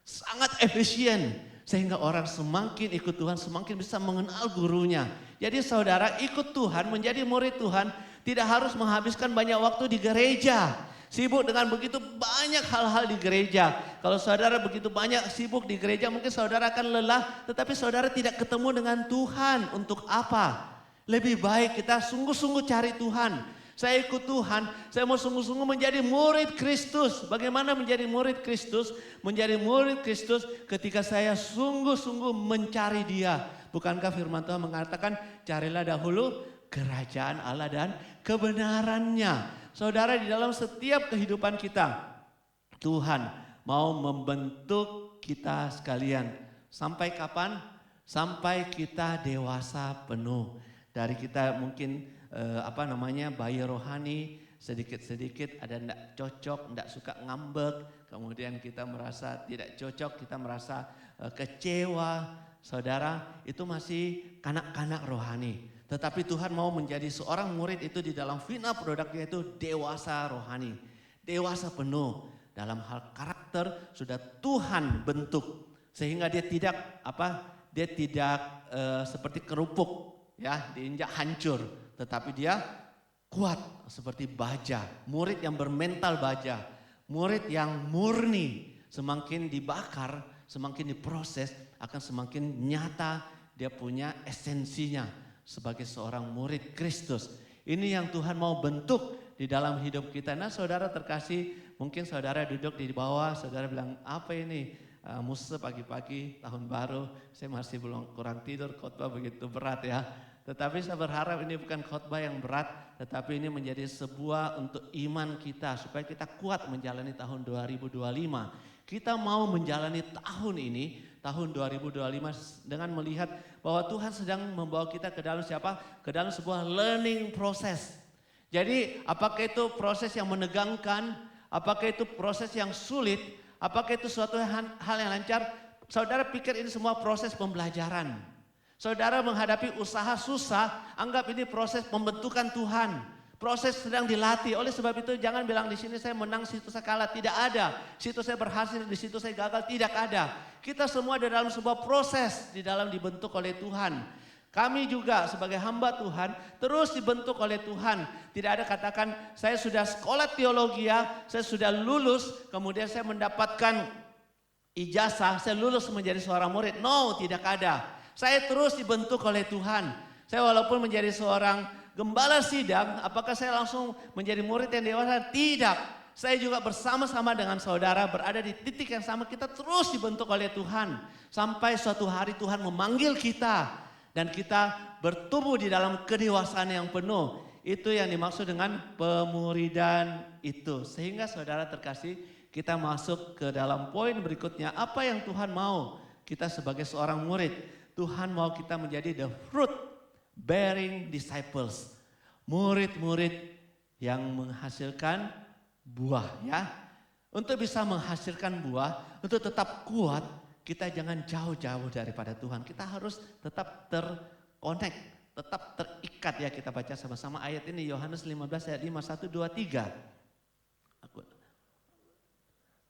sangat efisien. Sehingga orang semakin ikut Tuhan, semakin bisa mengenal gurunya. Jadi saudara ikut Tuhan, menjadi murid Tuhan, tidak harus menghabiskan banyak waktu di gereja. Sibuk dengan begitu banyak hal-hal di gereja. Kalau saudara begitu banyak sibuk di gereja, mungkin saudara akan lelah, tetapi saudara tidak ketemu dengan Tuhan. Untuk apa? Lebih baik kita sungguh-sungguh cari Tuhan. Saya ikut Tuhan, saya mau sungguh-sungguh menjadi murid Kristus. Bagaimana menjadi murid Kristus? Menjadi murid Kristus ketika saya sungguh-sungguh mencari Dia. Bukankah firman Tuhan mengatakan, carilah dahulu kerajaan Allah dan kebenarannya. Saudara, di dalam setiap kehidupan kita, Tuhan mau membentuk kita sekalian. Sampai kapan? Sampai kita dewasa penuh. Dari kita mungkin bayi rohani, sedikit-sedikit ada tidak cocok, tidak suka ngambek, kemudian kita merasa tidak cocok, kita merasa kecewa. Saudara, itu masih kanak-kanak rohani. Tetapi Tuhan mau menjadi seorang murid itu di dalam final produknya itu dewasa rohani, dewasa penuh. Dalam hal karakter sudah Tuhan bentuk sehingga dia tidak seperti kerupuk ya, diinjak hancur. Tetapi dia kuat seperti baja, murid yang bermental baja, murid yang murni. Semakin dibakar, semakin diproses, akan semakin nyata dia punya esensinya sebagai seorang murid Kristus. Ini yang Tuhan mau bentuk di dalam hidup kita. Nah saudara terkasih, mungkin saudara duduk di bawah, saudara bilang, apa ini? Musa pagi-pagi, tahun baru, saya masih belum kurang tidur, khotbah begitu berat ya. Tetapi saya berharap ini bukan khotbah yang berat, tetapi ini menjadi sebuah untuk iman kita supaya kita kuat menjalani tahun 2025. Kita mau menjalani tahun ini, tahun 2025 dengan melihat bahwa Tuhan sedang membawa kita ke dalam siapa? Ke dalam sebuah learning process. Jadi apakah itu proses yang menegangkan, apakah itu proses yang sulit, apakah itu suatu hal yang lancar? Saudara pikir ini semua proses pembelajaran. Saudara menghadapi usaha susah, anggap ini proses pembentukan Tuhan. Proses sedang dilatih. Oleh sebab itu jangan bilang di sini saya menang, situ saya kalah. Tidak ada. Situ saya berhasil, di situ saya gagal. Tidak ada. Kita semua di dalam sebuah proses, di dalam dibentuk oleh Tuhan. Kami juga sebagai hamba Tuhan terus dibentuk oleh Tuhan. Tidak ada katakan saya sudah sekolah teologi, saya sudah lulus, kemudian saya mendapatkan ijazah, saya lulus menjadi seorang murid. No, tidak ada. Saya terus dibentuk oleh Tuhan. Saya walaupun menjadi seorang gembala sidang, apakah saya langsung menjadi murid yang dewasa? Tidak. Saya juga bersama-sama dengan saudara berada di titik yang sama. Kita terus dibentuk oleh Tuhan. Sampai suatu hari Tuhan memanggil kita. Dan kita bertumbuh di dalam kedewasaan yang penuh. Itu yang dimaksud dengan pemuridan itu. Sehingga saudara terkasih, kita masuk ke dalam poin berikutnya. Apa yang Tuhan mau kita sebagai seorang murid? Tuhan mau kita menjadi the fruit bearing disciples. Murid-murid yang menghasilkan buah ya. Untuk bisa menghasilkan buah, untuk tetap kuat, kita jangan jauh-jauh daripada Tuhan. Kita harus tetap terconnect, tetap terikat ya. Kita baca sama-sama ayat ini, Yohanes 15 ayat 5, 1, 2, 3.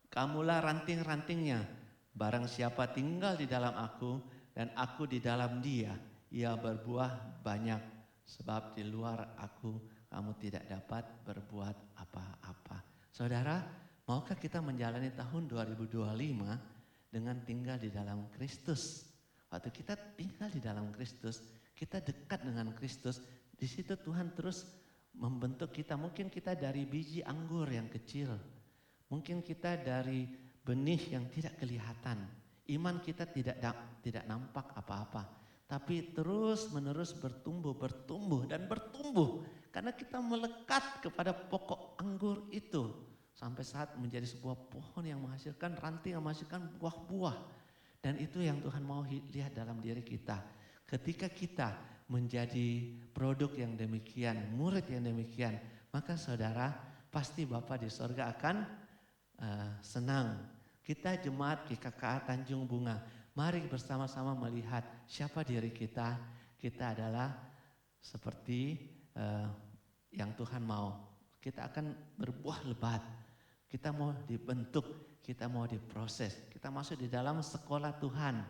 Kamulah ranting-rantingnya, barang siapa tinggal di dalam aku dan aku di dalam dia, ia berbuah banyak. Sebab di luar aku, kamu tidak dapat berbuat apa-apa. Saudara, maukah kita menjalani tahun 2025 dengan tinggal di dalam Kristus? Waktu kita tinggal di dalam Kristus, kita dekat dengan Kristus, di situ Tuhan terus membentuk kita. Mungkin kita dari biji anggur yang kecil, mungkin kita dari benih yang tidak kelihatan. Iman kita tidak nampak apa-apa, tapi terus menerus bertumbuh dan bertumbuh. Karena kita melekat kepada pokok anggur itu. Sampai saat menjadi sebuah pohon yang menghasilkan ranting, yang menghasilkan buah-buah. Dan itu yang Tuhan mau lihat dalam diri kita. Ketika kita menjadi produk yang demikian, murid yang demikian, maka saudara pasti Bapa di sorga akan senang. Kita jemaat GKKA Tanjung Bunga, mari bersama-sama melihat siapa diri kita. Kita adalah seperti yang Tuhan mau. Kita akan berbuah lebat. Kita mau dibentuk, kita mau diproses. Kita masuk di dalam sekolah Tuhan.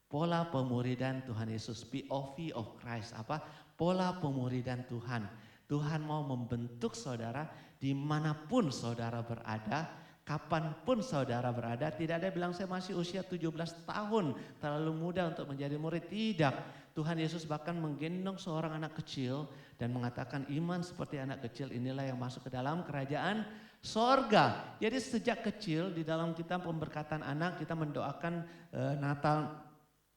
Pola pemuridan Tuhan Yesus, POV of Christ. Apa? Pola pemuridan Tuhan. Tuhan mau membentuk saudara dimanapun saudara berada, kapanpun saudara berada. Tidak ada bilang saya masih usia 17 tahun, terlalu muda untuk menjadi murid. Tidak. Tuhan Yesus bahkan menggendong seorang anak kecil dan mengatakan iman seperti anak kecil inilah yang masuk ke dalam kerajaan sorga. Jadi sejak kecil di dalam kitab pemberkatan anak kita mendoakan Natal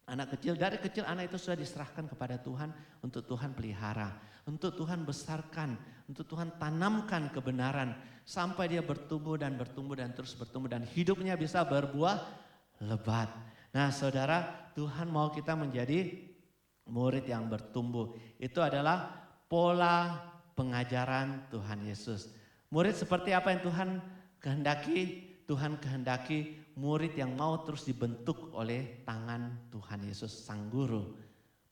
anak kecil. Dari kecil anak itu sudah diserahkan kepada Tuhan untuk Tuhan pelihara, untuk Tuhan besarkan, untuk Tuhan tanamkan kebenaran sampai dia bertumbuh dan terus bertumbuh dan hidupnya bisa berbuah lebat. Nah saudara, Tuhan mau kita menjadi murid yang bertumbuh. Itu adalah pola pengajaran Tuhan Yesus. Murid seperti apa yang Tuhan kehendaki? Tuhan kehendaki murid yang mau terus dibentuk oleh tangan Tuhan Yesus Sang Guru.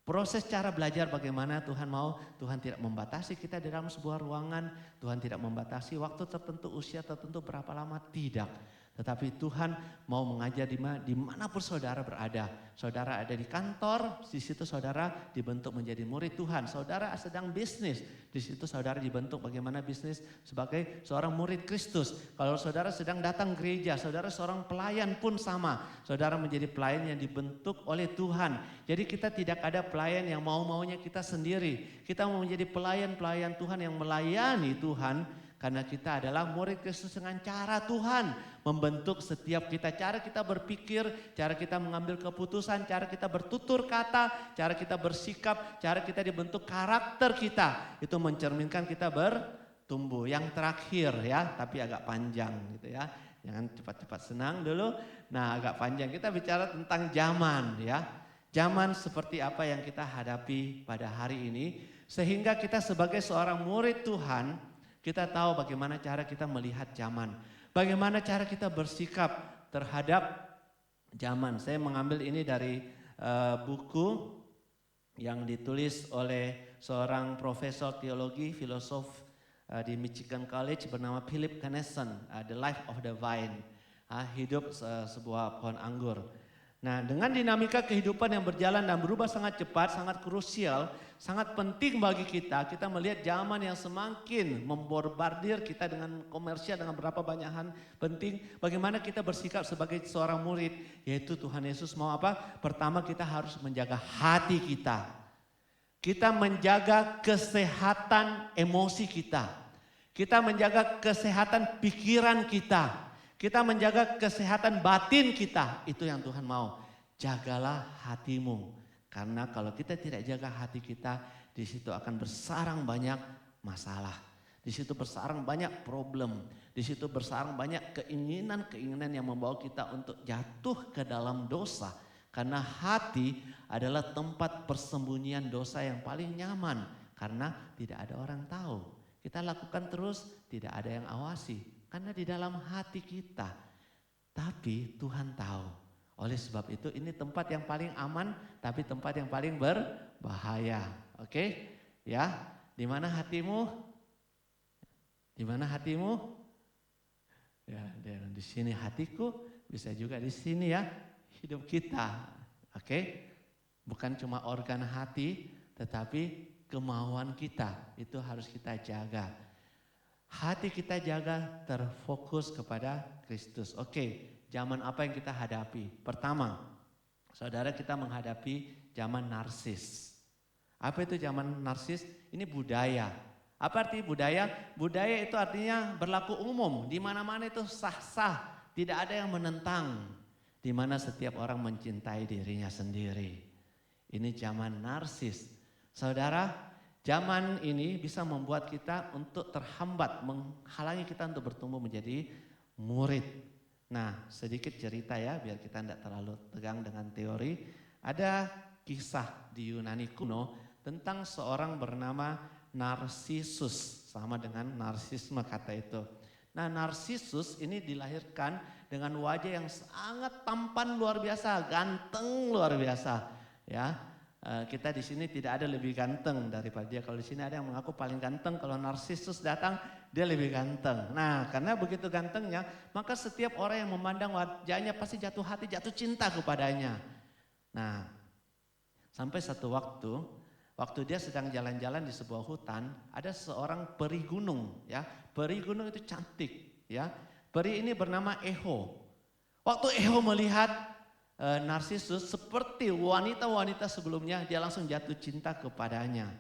Proses cara belajar bagaimana Tuhan mau? Tuhan tidak membatasi kita di dalam sebuah ruangan. Tuhan tidak membatasi waktu tertentu, usia tertentu, berapa lama. Tidak. Tetapi Tuhan mau mengajar dimanapun saudara berada. Saudara ada di kantor, di situ saudara dibentuk menjadi murid Tuhan. Saudara sedang bisnis, di situ saudara dibentuk bagaimana bisnis sebagai seorang murid Kristus. Kalau saudara sedang datang gereja, saudara seorang pelayan pun sama. Saudara menjadi pelayan yang dibentuk oleh Tuhan. Jadi kita tidak ada pelayan yang mau-maunya kita sendiri. Kita mau menjadi pelayan-pelayan Tuhan yang melayani Tuhan. Karena kita adalah murid Kristus dengan cara Tuhan membentuk setiap kita. Cara kita berpikir, cara kita mengambil keputusan, cara kita bertutur kata, cara kita bersikap, cara kita dibentuk karakter kita. Itu mencerminkan kita bertumbuh. Yang terakhir ya, tapi agak panjang gitu ya. Jangan cepat-cepat senang dulu. Nah agak panjang, kita bicara tentang zaman ya. Zaman seperti apa yang kita hadapi pada hari ini. Sehingga kita sebagai seorang murid Tuhan, kita tahu bagaimana cara kita melihat zaman. Bagaimana cara kita bersikap terhadap zaman. Saya mengambil ini dari buku yang ditulis oleh seorang profesor teologi, filosof di Michigan College bernama Philip Kennison, The Life of the Vine. Hidup sebuah pohon anggur. Nah, dengan dinamika kehidupan yang berjalan dan berubah sangat cepat, sangat krusial, sangat penting bagi kita. Kita melihat zaman yang semakin membombardir kita dengan komersial, dengan berapa banyak hal penting. Bagaimana kita bersikap sebagai seorang murid, yaitu Tuhan Yesus mau apa? Pertama kita harus menjaga hati kita. Kita menjaga kesehatan emosi kita. Kita menjaga kesehatan pikiran kita. Kita menjaga kesehatan batin kita, itu yang Tuhan mau. Jagalah hatimu, karena kalau kita tidak jaga hati kita, di situ akan bersarang banyak masalah. Di situ bersarang banyak problem. Di situ bersarang banyak keinginan-keinginan yang membawa kita untuk jatuh ke dalam dosa. Karena hati adalah tempat persembunyian dosa yang paling nyaman, karena tidak ada orang tahu. Kita lakukan terus, tidak ada yang awasi. Karena di dalam hati kita, tapi Tuhan tahu. Oleh sebab itu ini tempat yang paling aman, tapi tempat yang paling berbahaya. Oke? Ya, di mana hatimu? Di mana hatimu? Ya, di sini hatiku, bisa juga di sini ya, hidup kita. Oke? Bukan cuma organ hati, tetapi kemauan kita itu harus kita jaga. Hati kita jaga terfokus kepada Kristus. Oke, zaman apa yang kita hadapi? Pertama, saudara, kita menghadapi zaman narsis. Apa itu zaman narsis? Ini budaya. Apa arti budaya? Budaya itu artinya berlaku umum, di mana-mana itu sah-sah, tidak ada yang menentang, di mana setiap orang mencintai dirinya sendiri. Ini zaman narsis. Saudara, zaman ini bisa membuat kita untuk terhambat, menghalangi kita untuk bertumbuh menjadi murid. Nah, sedikit cerita ya, biar kita tidak terlalu tegang dengan teori. Ada kisah di Yunani kuno tentang seorang bernama Narsisus, sama dengan narsisme kata itu. Nah, Narsisus ini dilahirkan dengan wajah yang sangat tampan luar biasa, ganteng luar biasa. Ya, kita di sini tidak ada lebih ganteng daripada dia. Kalau di sini ada yang mengaku paling ganteng, kalau Narsisus datang dia lebih ganteng. Nah, karena begitu gantengnya, maka setiap orang yang memandang wajahnya pasti jatuh hati, jatuh cinta kepadanya. Nah, sampai satu waktu dia sedang jalan-jalan di sebuah hutan, ada seorang peri gunung, ya. Peri gunung itu cantik, ya. Peri ini bernama Eho. Waktu Eho melihat Narsisus seperti wanita-wanita sebelumnya, dia langsung jatuh cinta kepadanya.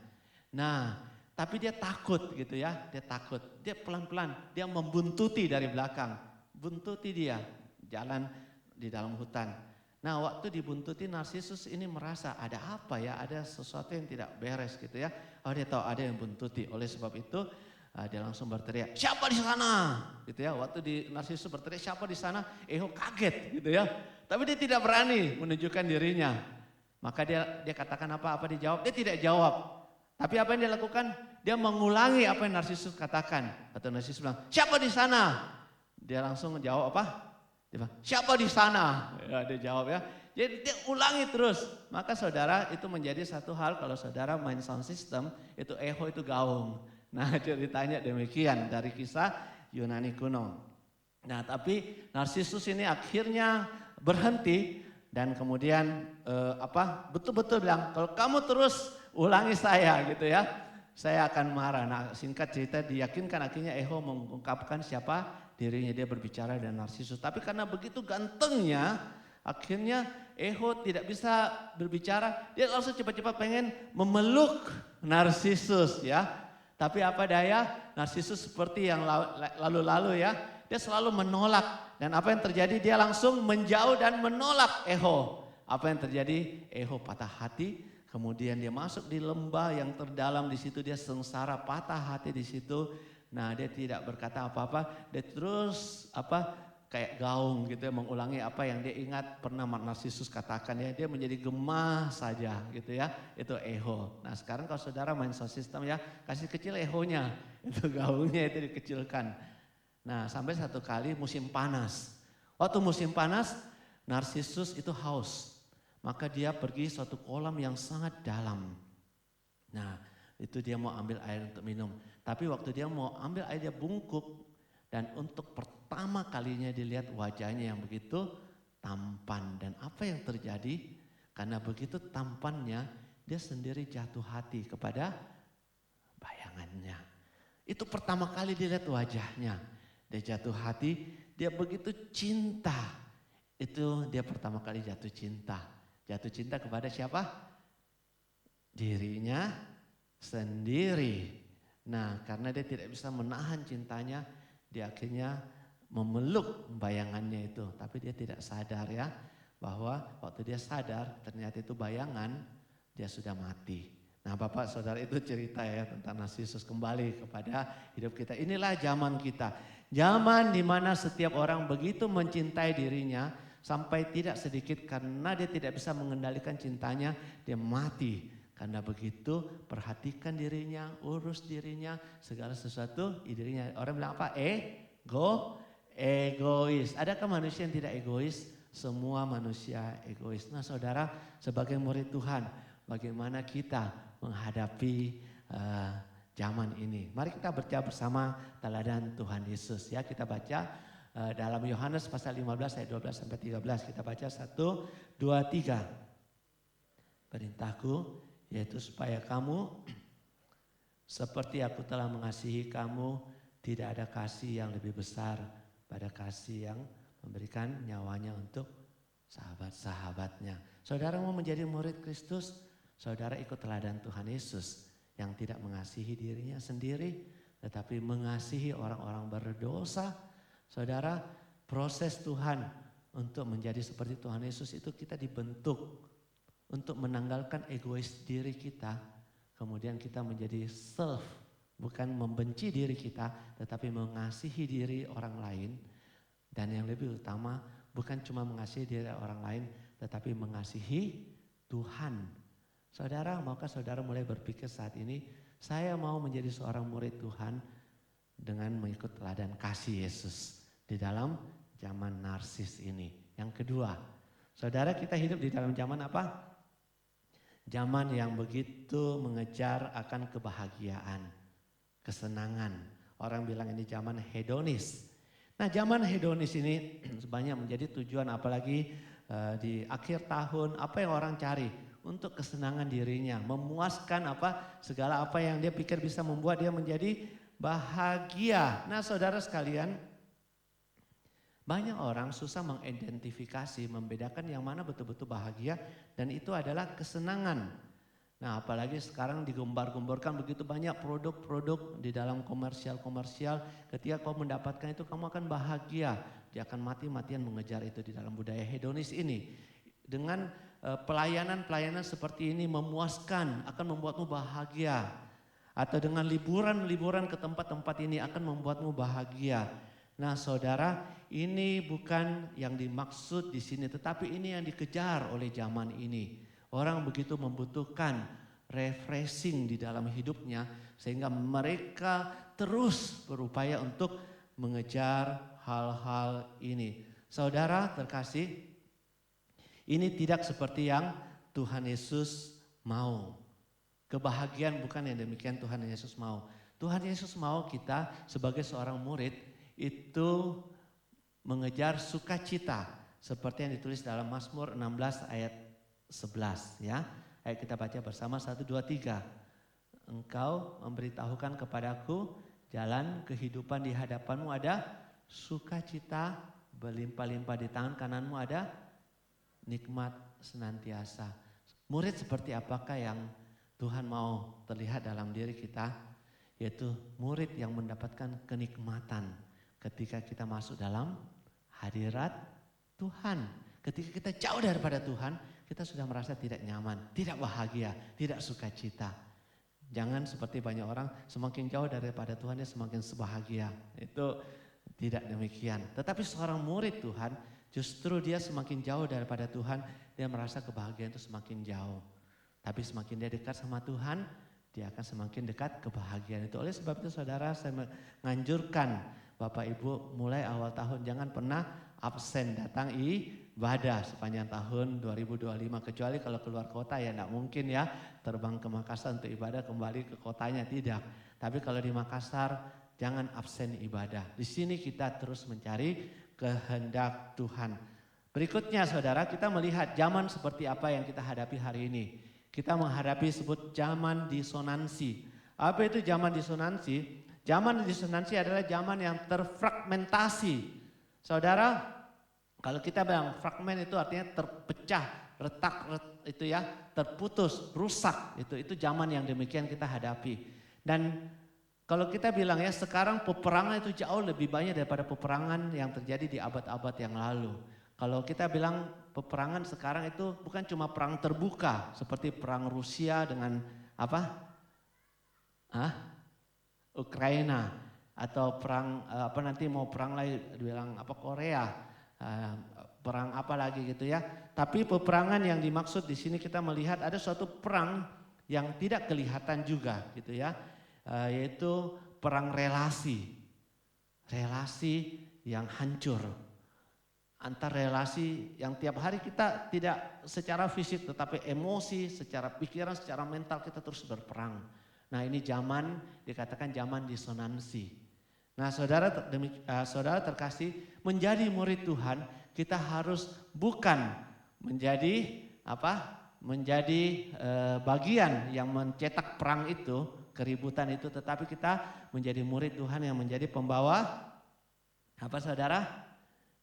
Nah, tapi dia takut gitu ya, dia takut. Dia pelan-pelan, dia membuntuti dari belakang. Buntuti dia, jalan di dalam hutan. Nah, waktu dibuntuti, Narsisus ini merasa ada apa ya, ada sesuatu yang tidak beres gitu ya. Oh, dia tahu ada yang buntuti. Oleh sebab itu dia langsung berteriak, siapa di sana? Gitu ya. Waktu Narsisus berteriak, siapa di sana? Eho kaget gitu ya. Tapi dia tidak berani menunjukkan dirinya. Maka dia katakan apa dia jawab? Dia tidak jawab. Tapi apa yang dia lakukan? Dia mengulangi apa yang Narsisus katakan. Atau Narsisus bilang, siapa di sana? Dia langsung jawab apa? Dia bilang, siapa di sana? Ya, dia jawab ya. Jadi dia ulangi terus. Maka saudara, itu menjadi satu hal kalau saudara main sound system, itu Eho itu gaung. Nah, ceritanya demikian dari kisah Yunani kuno. Nah, tapi Narsisus ini akhirnya berhenti dan kemudian betul-betul bilang, kalau kamu terus ulangi saya gitu ya, saya akan marah. Nah, singkat cerita diyakinkan akhirnya Eho mengungkapkan siapa dirinya, dia berbicara dengan Narsisus. Tapi karena begitu gantengnya, akhirnya Eho tidak bisa berbicara, dia langsung cepat-cepat pengen memeluk Narsisus ya. Tapi apa daya, Narsisus seperti yang lalu-lalu ya, dia selalu menolak. Dan apa yang terjadi, dia langsung menjauh dan menolak Eho. Apa yang terjadi, Eho patah hati, kemudian dia masuk di lembah yang terdalam, di situ dia sengsara, patah hati di situ. Nah, dia tidak berkata apa-apa, dia terus kayak gaung gitu ya, mengulangi apa yang dia ingat pernah Narsisus katakan ya, dia menjadi gemah saja gitu ya, itu Eho. Nah, sekarang kalau saudara main sound system ya, kasih kecil Ehonya, itu gaungnya itu dikecilkan. Nah, sampai satu kali musim panas. Waktu musim panas, Narsisus itu haus. Maka dia pergi suatu kolam yang sangat dalam. Nah, itu dia mau ambil air untuk minum. Tapi waktu dia mau ambil air, dia bungkuk. Dan untuk pertama kalinya dilihat wajahnya yang begitu tampan. Dan apa yang terjadi? Karena begitu tampannya, dia sendiri jatuh hati kepada bayangannya. Itu pertama kali dilihat wajahnya. Dia jatuh hati, dia begitu cinta. Itu dia pertama kali jatuh cinta. Jatuh cinta kepada siapa? Dirinya sendiri. Nah, karena dia tidak bisa menahan cintanya, dia akhirnya memeluk bayangannya itu. Tapi dia tidak sadar ya, bahwa waktu dia sadar ternyata itu bayangan, dia sudah mati. Nah, Bapak Saudara, itu cerita ya tentang Narsisus. Kembali kepada hidup kita. Inilah zaman kita. Zaman di mana setiap orang begitu mencintai dirinya sampai tidak sedikit karena dia tidak bisa mengendalikan cintanya, dia mati. Karena begitu perhatikan dirinya, urus dirinya, segala sesuatu dirinya. Orang bilang apa? Egois. Adakah manusia yang tidak egois? Semua manusia egois. Nah, saudara, sebagai murid Tuhan, bagaimana kita menghadapi zaman ini? Mari kita baca bersama teladan Tuhan Yesus ya. Kita baca dalam Yohanes pasal 15 ayat 12 sampai 13. Kita baca 1, 2, 3. Perintahku yaitu supaya kamu seperti aku telah mengasihi kamu, tidak ada kasih yang lebih besar pada kasih yang memberikan nyawanya untuk sahabat-sahabatnya. Saudara mau menjadi murid Kristus, saudara ikut teladan Tuhan Yesus yang tidak mengasihi dirinya sendiri, tetapi mengasihi orang-orang berdosa. Saudara, proses Tuhan untuk menjadi seperti Tuhan Yesus itu kita dibentuk untuk menanggalkan egois diri kita, kemudian kita menjadi self, bukan membenci diri kita, tetapi mengasihi diri orang lain. Dan yang lebih utama, bukan cuma mengasihi diri orang lain, tetapi mengasihi Tuhan. Saudara, maukah saudara mulai berpikir saat ini, saya mau menjadi seorang murid Tuhan dengan mengikut teladan kasih Yesus di dalam zaman narsis ini. Yang kedua, saudara, kita hidup di dalam zaman apa? Zaman yang begitu mengejar akan kebahagiaan, kesenangan. Orang bilang ini zaman hedonis. Nah, zaman hedonis ini banyak menjadi tujuan, apalagi di akhir tahun, apa yang orang cari untuk kesenangan dirinya, memuaskan segala apa yang dia pikir bisa membuat dia menjadi bahagia. Nah, saudara sekalian, banyak orang susah mengidentifikasi, membedakan yang mana betul-betul bahagia dan itu adalah kesenangan. Nah, apalagi sekarang digembar-gemborkan begitu banyak produk-produk di dalam komersial. Ketika kau mendapatkan itu kamu akan bahagia. Dia akan mati-matian mengejar itu di dalam budaya hedonis ini. Dengan pelayanan-pelayanan seperti ini memuaskan, akan membuatmu bahagia. Atau dengan liburan-liburan ke tempat-tempat ini akan membuatmu bahagia. Nah, saudara, ini bukan yang dimaksud di sini, tetapi ini yang dikejar oleh zaman ini. Orang begitu membutuhkan refreshing di dalam hidupnya, sehingga mereka terus berupaya untuk mengejar hal-hal ini. Saudara terkasih, ini tidak seperti yang Tuhan Yesus mau. Kebahagiaan bukan yang demikian Tuhan Yesus mau. Tuhan Yesus mau kita sebagai seorang murid itu mengejar sukacita seperti yang ditulis dalam Mazmur 16 ayat 11 ya. Ayo kita baca bersama 1, 2, 3. Engkau memberitahukan kepadaku jalan kehidupan, di hadapanmu ada sukacita berlimpah-limpah, di tangan kananmu ada nikmat senantiasa. Murid seperti apakah yang Tuhan mau terlihat dalam diri kita? Yaitu murid yang mendapatkan kenikmatan ketika kita masuk dalam hadirat Tuhan. Ketika kita jauh daripada Tuhan, kita sudah merasa tidak nyaman, tidak bahagia, tidak sukacita. Jangan seperti banyak orang semakin jauh daripada Tuhan dia semakin sebahagia. Itu tidak demikian. Tetapi seorang murid Tuhan justru dia semakin jauh daripada Tuhan, dia merasa kebahagiaan itu semakin jauh. Tapi semakin dia dekat sama Tuhan, dia akan semakin dekat kebahagiaan itu. Oleh sebab itu saudara, saya menganjurkan Bapak Ibu mulai awal tahun jangan pernah absen datang ibadah sepanjang tahun 2025. Kecuali kalau keluar kota ya tidak mungkin ya terbang ke Makassar untuk ibadah kembali ke kotanya, tidak. Tapi kalau di Makassar jangan absen ibadah. Di sini kita terus mencari kehendak Tuhan. Berikutnya saudara, kita melihat zaman seperti apa yang kita hadapi hari ini. Kita menghadapi sebut zaman disonansi. Apa itu zaman disonansi? Zaman disonansi adalah zaman yang terfragmentasi. Saudara, kalau kita bilang fragmen itu artinya terpecah, retak itu ya, terputus, rusak. Itu zaman yang demikian kita hadapi. Dan kalau kita bilang ya sekarang peperangan itu jauh lebih banyak daripada peperangan yang terjadi di abad-abad yang lalu. Kalau kita bilang peperangan sekarang itu bukan cuma perang terbuka seperti perang Rusia dengan Ukraina, atau perang nanti mau perang lagi bilang Korea, perang apa lagi gitu ya. Tapi peperangan yang dimaksud di sini kita melihat ada suatu perang yang tidak kelihatan juga gitu ya, yaitu perang relasi yang hancur. Antar relasi yang tiap hari kita tidak secara fisik tetapi emosi, secara pikiran, secara mental kita terus berperang. Nah, ini zaman dikatakan zaman disonansi. Nah, saudara terkasih, menjadi murid Tuhan kita harus bukan menjadi bagian yang mencetak perang itu, keributan itu, tetapi kita menjadi murid Tuhan yang menjadi pembawa saudara?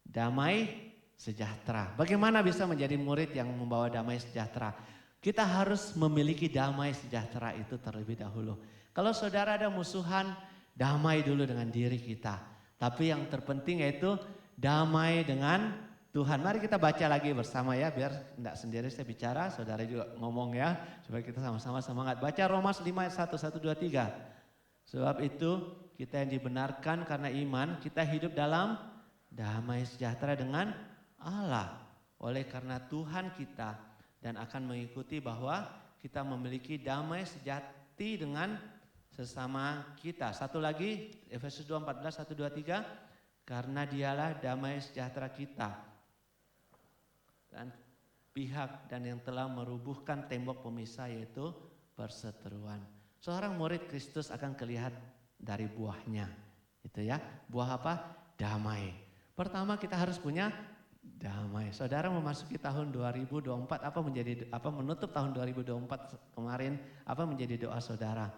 Damai sejahtera. Bagaimana bisa menjadi murid yang membawa damai sejahtera? Kita harus memiliki damai sejahtera itu terlebih dahulu. Kalau saudara ada musuhan, damai dulu dengan diri kita. Tapi yang terpenting yaitu damai dengan Tuhan. Mari kita baca lagi bersama ya, biar tidak sendiri saya bicara, saudara juga ngomong ya, supaya kita sama-sama semangat. Baca Roma 5 ayat 1, 1, 2, 3. Sebab itu kita yang dibenarkan karena iman, kita hidup dalam damai sejahtera dengan Allah. Oleh karena Tuhan kita, dan akan mengikuti bahwa kita memiliki damai sejati dengan sesama kita. Satu lagi, Efesus 2:14, 1, 2, 3. Karena dialah damai sejahtera kita. Dan pihak dan yang telah merubuhkan tembok pemisah yaitu perseteruan. Seorang murid Kristus akan kelihatan dari buahnya. Itu ya, buah apa? Damai. Pertama kita harus punya damai. Saudara memasuki tahun 2024, apa menutup tahun 2024 kemarin, apa menjadi doa saudara?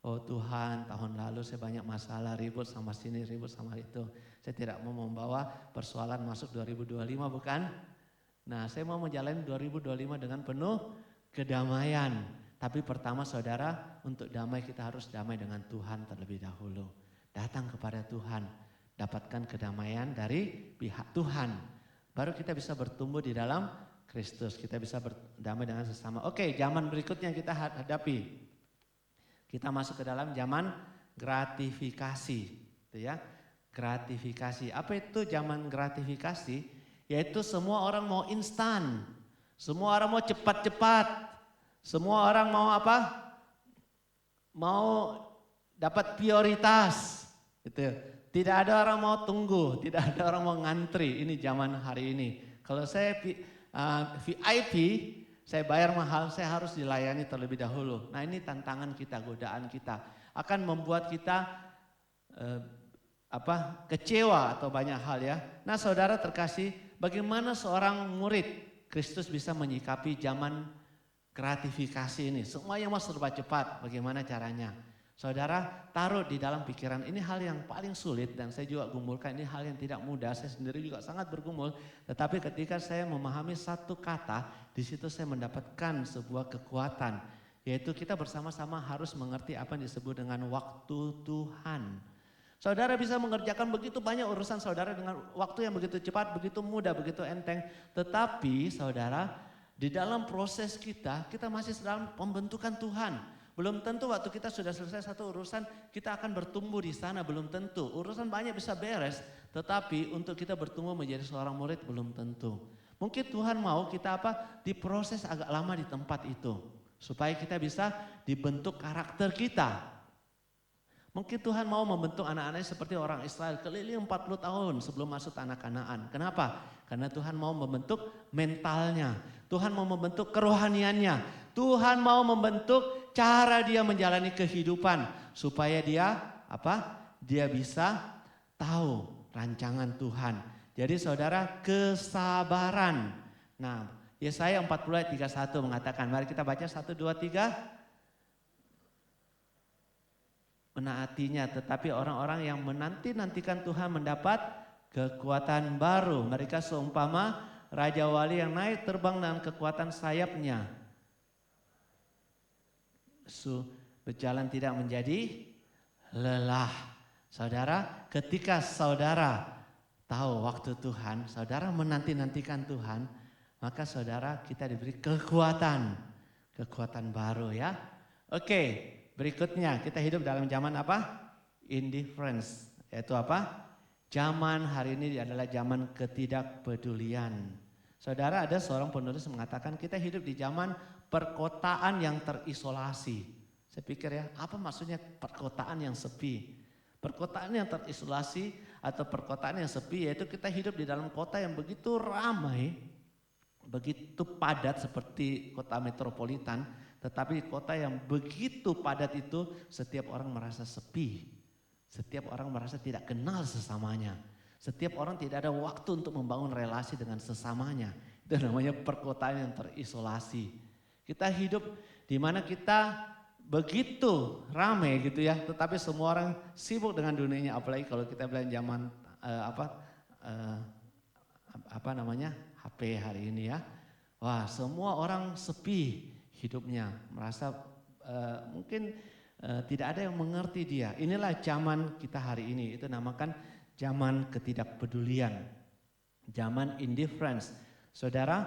Oh Tuhan, tahun lalu saya banyak masalah, ribut sama sini, ribut sama itu. Saya tidak mau membawa persoalan masuk 2025, bukan? Nah, saya mau menjalani 2025 dengan penuh kedamaian. Tapi pertama saudara, untuk damai kita harus damai dengan Tuhan terlebih dahulu. Datang kepada Tuhan, dapatkan kedamaian dari pihak Tuhan. Baru kita bisa bertumbuh di dalam Kristus, kita bisa berdamai dengan sesama. Oke, zaman berikutnya kita hadapi. Kita masuk ke dalam zaman gratifikasi, gitu ya. Gratifikasi. Apa itu zaman gratifikasi? Yaitu semua orang mau instan. Semua orang mau cepat-cepat. Semua orang mau apa? Mau dapat prioritas. Gitu. Tidak ada orang mau tunggu, tidak ada orang mau ngantri. Ini zaman hari ini. Kalau saya VIP, saya bayar mahal, saya harus dilayani terlebih dahulu. Nah ini tantangan kita, godaan kita. Akan membuat kita kecewa atau banyak hal ya. Nah saudara terkasih, bagaimana seorang murid Kristus bisa menyikapi zaman gratifikasi ini? Semuanya mau serba cepat, bagaimana caranya? Saudara taruh di dalam pikiran, ini hal yang paling sulit dan saya juga gumulkan, ini hal yang tidak mudah, saya sendiri juga sangat bergumul. Tetapi ketika saya memahami satu kata, di situ saya mendapatkan sebuah kekuatan. Yaitu kita bersama-sama harus mengerti apa yang disebut dengan waktu Tuhan. Saudara bisa mengerjakan begitu banyak urusan saudara dengan waktu yang begitu cepat, begitu mudah, begitu enteng. Tetapi saudara, di dalam proses kita masih dalam pembentukan Tuhan. Belum tentu waktu kita sudah selesai satu urusan, kita akan bertumbuh di sana, belum tentu. Urusan banyak bisa beres, tetapi untuk kita bertumbuh menjadi seorang murid belum tentu. Mungkin Tuhan mau kita diproses agak lama di tempat itu. Supaya kita bisa dibentuk karakter kita. Mungkin Tuhan mau membentuk anak-anaknya seperti orang Israel keliling 40 tahun sebelum masuk tanah Kanaan. Kenapa? Karena Tuhan mau membentuk mentalnya. Tuhan mau membentuk kerohaniannya. Tuhan mau membentuk cara dia menjalani kehidupan. Supaya dia Dia bisa tahu rancangan Tuhan. Jadi saudara, kesabaran. Nah, Yesaya 40 ayat 31 mengatakan, mari kita baca 1, 2, 3. Menaatinya, tetapi orang-orang yang menanti-nantikan Tuhan mendapat kekuatan baru. Mereka seumpama Raja Wali yang naik terbang dengan kekuatan sayapnya. Berjalan tidak menjadi lelah. Saudara, ketika saudara tahu waktu Tuhan, saudara menanti-nantikan Tuhan, maka saudara kita diberi kekuatan baru ya. Oke. Berikutnya kita hidup dalam zaman indifference, yaitu zaman hari ini adalah zaman ketidakpedulian. Saudara, ada seorang penulis mengatakan kita hidup di zaman perkotaan yang terisolasi. Saya pikir ya, apa maksudnya perkotaan yang sepi? Perkotaan yang terisolasi atau perkotaan yang sepi yaitu kita hidup di dalam kota yang begitu ramai, begitu padat seperti kota metropolitan. Tetapi kota yang begitu padat itu setiap orang merasa sepi. Setiap orang merasa tidak kenal sesamanya. Setiap orang tidak ada waktu untuk membangun relasi dengan sesamanya. Itu namanya perkotaan yang terisolasi. Kita hidup di mana kita begitu ramai gitu ya. Tetapi semua orang sibuk dengan dunianya. Apalagi kalau kita bilang zaman HP hari ini ya. Wah, semua orang sepi hidupnya, merasa mungkin tidak ada yang mengerti dia. Inilah zaman kita hari ini, itu namakan zaman ketidakpedulian, zaman indifference. Saudara,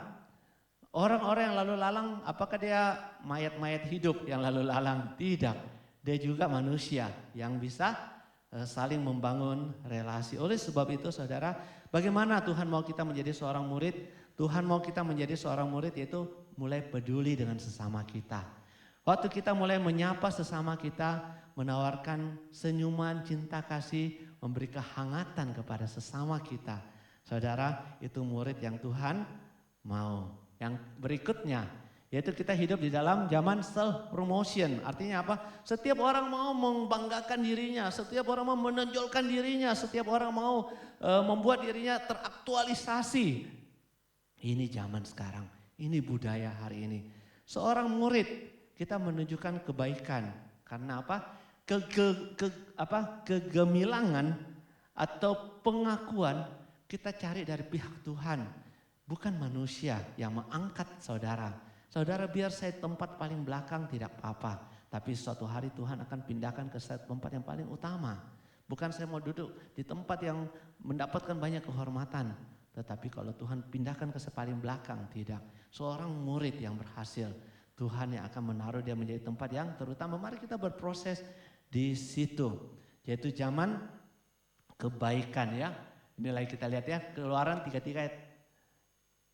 orang-orang yang lalu lalang, apakah dia mayat-mayat hidup yang lalu lalang? Tidak, dia juga manusia yang bisa saling membangun relasi. Oleh sebab itu saudara, bagaimana Tuhan mau kita menjadi seorang murid? Tuhan mau kita menjadi seorang murid yaitu mulai peduli dengan sesama kita. Waktu kita mulai menyapa sesama kita, menawarkan senyuman, cinta kasih, memberi kehangatan kepada sesama kita. Saudara, itu murid yang Tuhan mau. Yang berikutnya, yaitu kita hidup di dalam zaman self promotion. Artinya apa? Setiap orang mau membanggakan dirinya, setiap orang mau menonjolkan dirinya, setiap orang mau membuat dirinya teraktualisasi. Ini zaman sekarang, ini budaya hari ini. Seorang murid, kita menunjukkan kebaikan. Karena apa? Kegemilangan atau pengakuan kita cari dari pihak Tuhan, bukan manusia yang mengangkat saudara. Saudara, biar saya tempat paling belakang tidak apa-apa, tapi suatu hari Tuhan akan pindahkan ke tempat yang paling utama. Bukan saya mau duduk di tempat yang mendapatkan banyak kehormatan, tetapi kalau Tuhan pindahkan ke paling belakang, tidak. Seorang murid yang berhasil, Tuhan yang akan menaruh dia menjadi tempat yang terutama. Mari kita berproses di situ, yaitu zaman kebaikan ya. Inilah kita lihat ya, Keluaran 33 ayat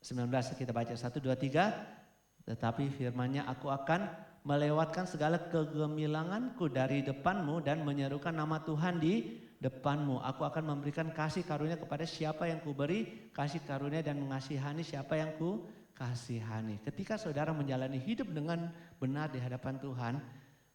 19, kita baca 1, 2, 3. Tetapi firman-Nya, aku akan melewatkan segala kegemilanganku dari depanmu dan menyerukan nama Tuhan di depanmu. Aku akan memberikan kasih karunia kepada siapa yang kuberi kasih karunia dan mengasihani siapa yang ku kasihani. Ketika saudara menjalani hidup dengan benar di hadapan Tuhan,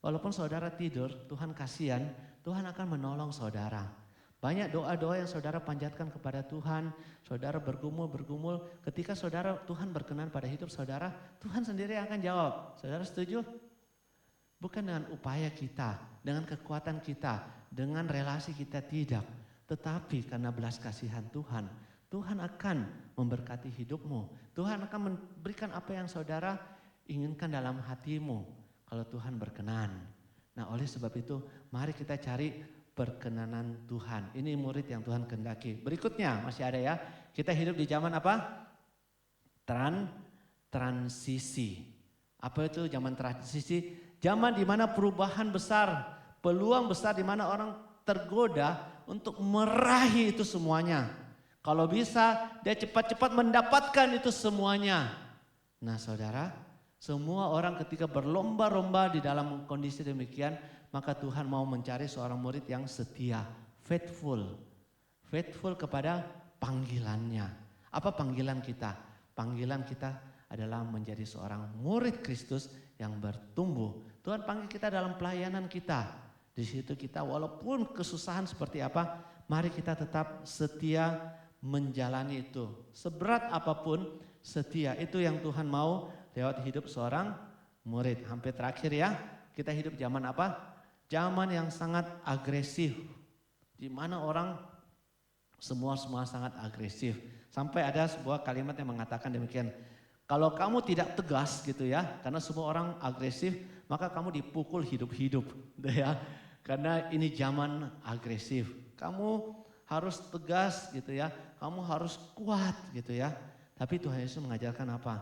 walaupun saudara tidur, Tuhan kasihan, Tuhan akan menolong saudara. Banyak doa-doa yang saudara panjatkan kepada Tuhan, saudara bergumul, ketika saudara Tuhan berkenan pada hidup saudara, Tuhan sendiri akan jawab. Saudara setuju? Bukan dengan upaya kita, dengan kekuatan kita, dengan relasi kita, tidak. Tetapi karena belas kasihan Tuhan, Tuhan akan memberkati hidupmu. Tuhan akan memberikan apa yang saudara inginkan dalam hatimu kalau Tuhan berkenan. Nah, oleh sebab itu mari kita cari perkenanan Tuhan. Ini murid yang Tuhan kehendaki. Berikutnya masih ada ya. Kita hidup di zaman apa? Transisi. Apa itu zaman transisi? Zaman di mana perubahan besar, peluang besar di mana orang tergoda untuk meraih itu semuanya. Kalau bisa dia cepat-cepat mendapatkan itu semuanya. Nah saudara, semua orang ketika berlomba-lomba di dalam kondisi demikian, maka Tuhan mau mencari seorang murid yang setia, faithful kepada panggilannya. Apa panggilan kita? Panggilan kita adalah menjadi seorang murid Kristus yang bertumbuh. Tuhan panggil kita dalam pelayanan kita. Di situ kita walaupun kesusahan seperti apa, mari kita tetap setia menjalani itu. Seberat apapun setia, itu yang Tuhan mau lewat hidup seorang murid. Hampir terakhir ya, kita hidup zaman apa? Zaman yang sangat agresif, di mana orang semua sangat agresif. Sampai ada sebuah kalimat yang mengatakan demikian, kalau kamu tidak tegas gitu ya, karena semua orang agresif, maka kamu dipukul hidup-hidup, ya. Karena ini zaman agresif. Kamu harus tegas gitu ya, kamu harus kuat gitu ya. Tapi Tuhan Yesus mengajarkan apa?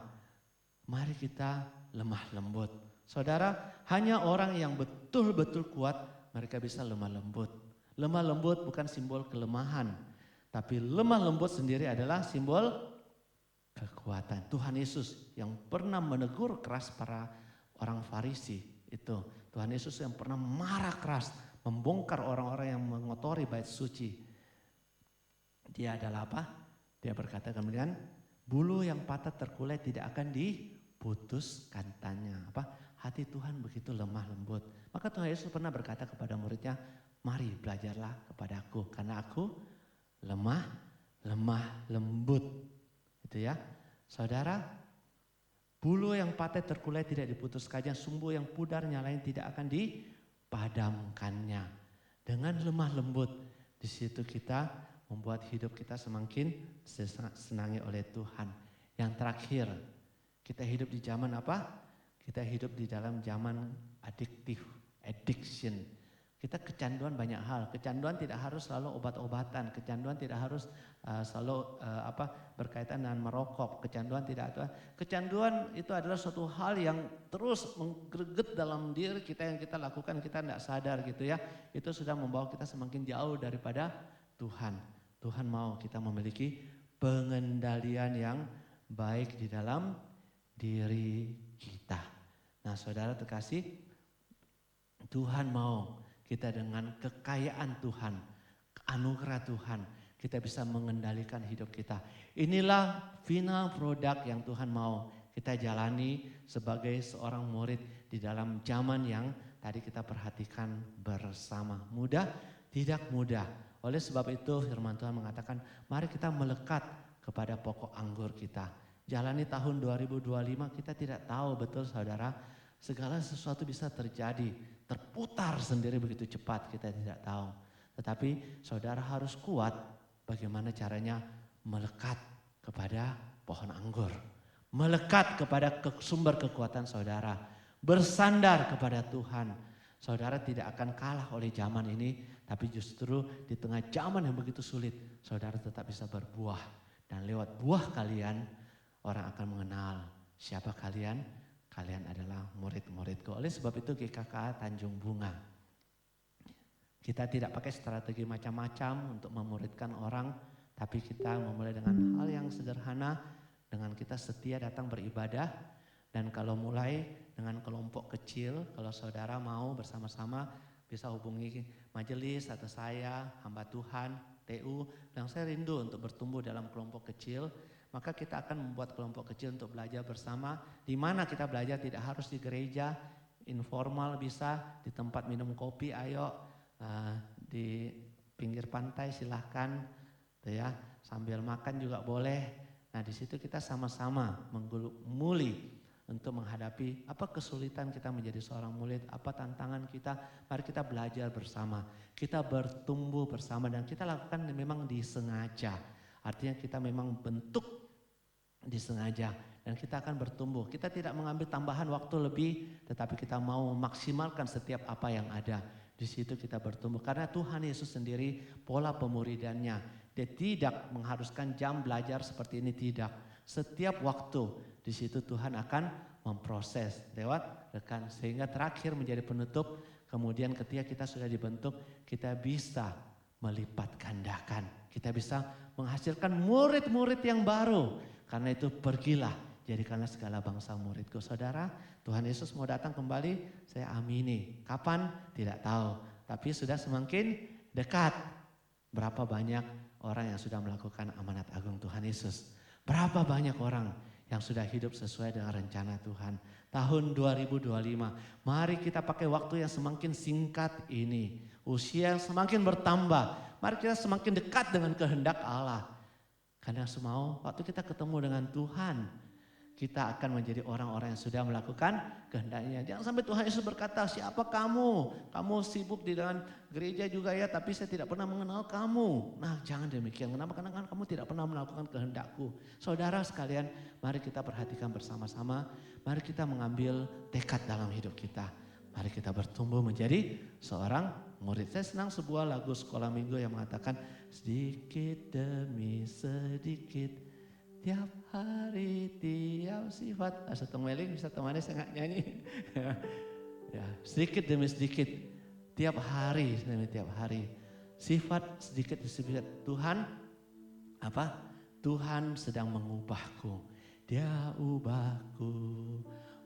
Mari kita lemah lembut. Saudara, hanya orang yang betul-betul kuat mereka bisa lemah lembut. Lemah lembut bukan simbol kelemahan, tapi lemah lembut sendiri adalah simbol kekuatan. Tuhan Yesus yang pernah menegur keras para orang Farisi itu. Tuhan Yesus yang pernah marah keras, membongkar orang-orang yang mengotori bait suci. Dia adalah apa? Dia berkata kemudian, bulu yang patah terkulai tidak akan diputus kantanya. Apa? Hati Tuhan begitu lemah lembut. Maka Tuhan Yesus pernah berkata kepada muridnya, mari belajarlah kepada aku karena aku lemah lembut. Itu ya. Saudara, bulu yang patah terkulai tidak diputuskannya, sumbu yang pudar nyalain tidak akan dipadamkannya. Dengan lemah lembut, di situ kita membuat hidup kita semakin senangi oleh Tuhan. Yang terakhir, kita hidup di zaman apa? Kita hidup di dalam zaman addiction. Kita kecanduan banyak hal. Kecanduan tidak harus selalu obat-obatan. Kecanduan tidak harus selalu berkaitan dengan merokok. Kecanduan tidak ada. Kecanduan itu adalah suatu hal yang terus menggreget dalam diri kita, yang kita lakukan kita tidak sadar gitu ya. Itu sudah membawa kita semakin jauh daripada Tuhan. Tuhan mau kita memiliki pengendalian yang baik di dalam diri kita. Nah, saudara terkasih, Tuhan mau kita dengan kekayaan Tuhan, anugerah Tuhan, kita bisa mengendalikan hidup kita. Inilah final produk yang Tuhan mau kita jalani sebagai seorang murid di dalam zaman yang tadi kita perhatikan bersama. Mudah? Tidak mudah. Oleh sebab itu firman Tuhan mengatakan, mari kita melekat kepada pokok anggur kita. Jalani tahun 2025, kita tidak tahu betul saudara, segala sesuatu bisa terjadi, terputar sendiri begitu cepat, kita tidak tahu. Tetapi saudara harus kuat bagaimana caranya melekat kepada pohon anggur. Melekat kepada sumber kekuatan saudara. Bersandar kepada Tuhan. Saudara tidak akan kalah oleh zaman ini, tapi justru di tengah zaman yang begitu sulit, saudara tetap bisa berbuah. Dan lewat buah kalian, orang akan mengenal siapa kalian. Kalian adalah murid-muridku. Oleh sebab itu GKK Tanjung Bunga, kita tidak pakai strategi macam-macam untuk memuridkan orang, tapi kita memulai dengan hal yang sederhana, dengan kita setia datang beribadah. Dan kalau mulai dengan kelompok kecil, kalau saudara mau bersama-sama bisa hubungi majelis atau saya, hamba Tuhan, TU, yang saya rindu untuk bertumbuh dalam kelompok kecil. Maka kita akan membuat kelompok kecil untuk belajar bersama, di mana kita belajar tidak harus di gereja, informal bisa, di tempat minum kopi ayo, di pinggir pantai silahkan, ya, sambil makan juga boleh. Nah di situ kita sama-sama menguli untuk menghadapi apa kesulitan kita menjadi seorang murid, apa tantangan kita, mari kita belajar bersama, kita bertumbuh bersama dan kita lakukan memang disengaja. Artinya kita memang bentuk disengaja dan kita akan bertumbuh. Kita tidak mengambil tambahan waktu lebih, tetapi kita mau memaksimalkan setiap apa yang ada. Di situ kita bertumbuh karena Tuhan Yesus sendiri pola pemuridannya. Dia tidak mengharuskan jam belajar seperti ini, tidak. Setiap waktu di situ Tuhan akan memproses lewat rekan sehingga terakhir menjadi penutup. Kemudian ketika kita sudah dibentuk, kita bisa melipat gandakan. Kita bisa menghasilkan murid-murid yang baru. Karena itu pergilah, jadikanlah segala bangsa muridku. Saudara, Tuhan Yesus mau datang kembali, saya amini. Kapan? Tidak tahu. Tapi sudah semakin dekat. Berapa banyak orang yang sudah melakukan amanat agung Tuhan Yesus? Berapa banyak orang yang sudah hidup sesuai dengan rencana Tuhan? Tahun 2025, mari kita pakai waktu yang semakin singkat ini. Usia yang semakin bertambah. Mari kita semakin dekat dengan kehendak Allah. Karena semau waktu kita ketemu dengan Tuhan, kita akan menjadi orang-orang yang sudah melakukan kehendaknya. Jangan sampai Tuhan Yesus berkata, siapa kamu? Kamu sibuk di dalam gereja juga ya, tapi saya tidak pernah mengenal kamu. Nah jangan demikian, kenapa? Karena kamu tidak pernah melakukan kehendakku. Saudara sekalian, mari kita perhatikan bersama-sama. Mari kita mengambil tekad dalam hidup kita. Mari kita bertumbuh menjadi seorang murid. Saya senang sebuah lagu sekolah minggu yang mengatakan, sedikit demi sedikit, tiap hari, tiap sifat. Satu meling bisa temani saya nggak nyanyi. Ya, sedikit demi sedikit, tiap hari demi tiap hari. Sifat sedikit demi sedikit. Tuhan apa? Tuhan sedang mengubahku. Dia ubahku.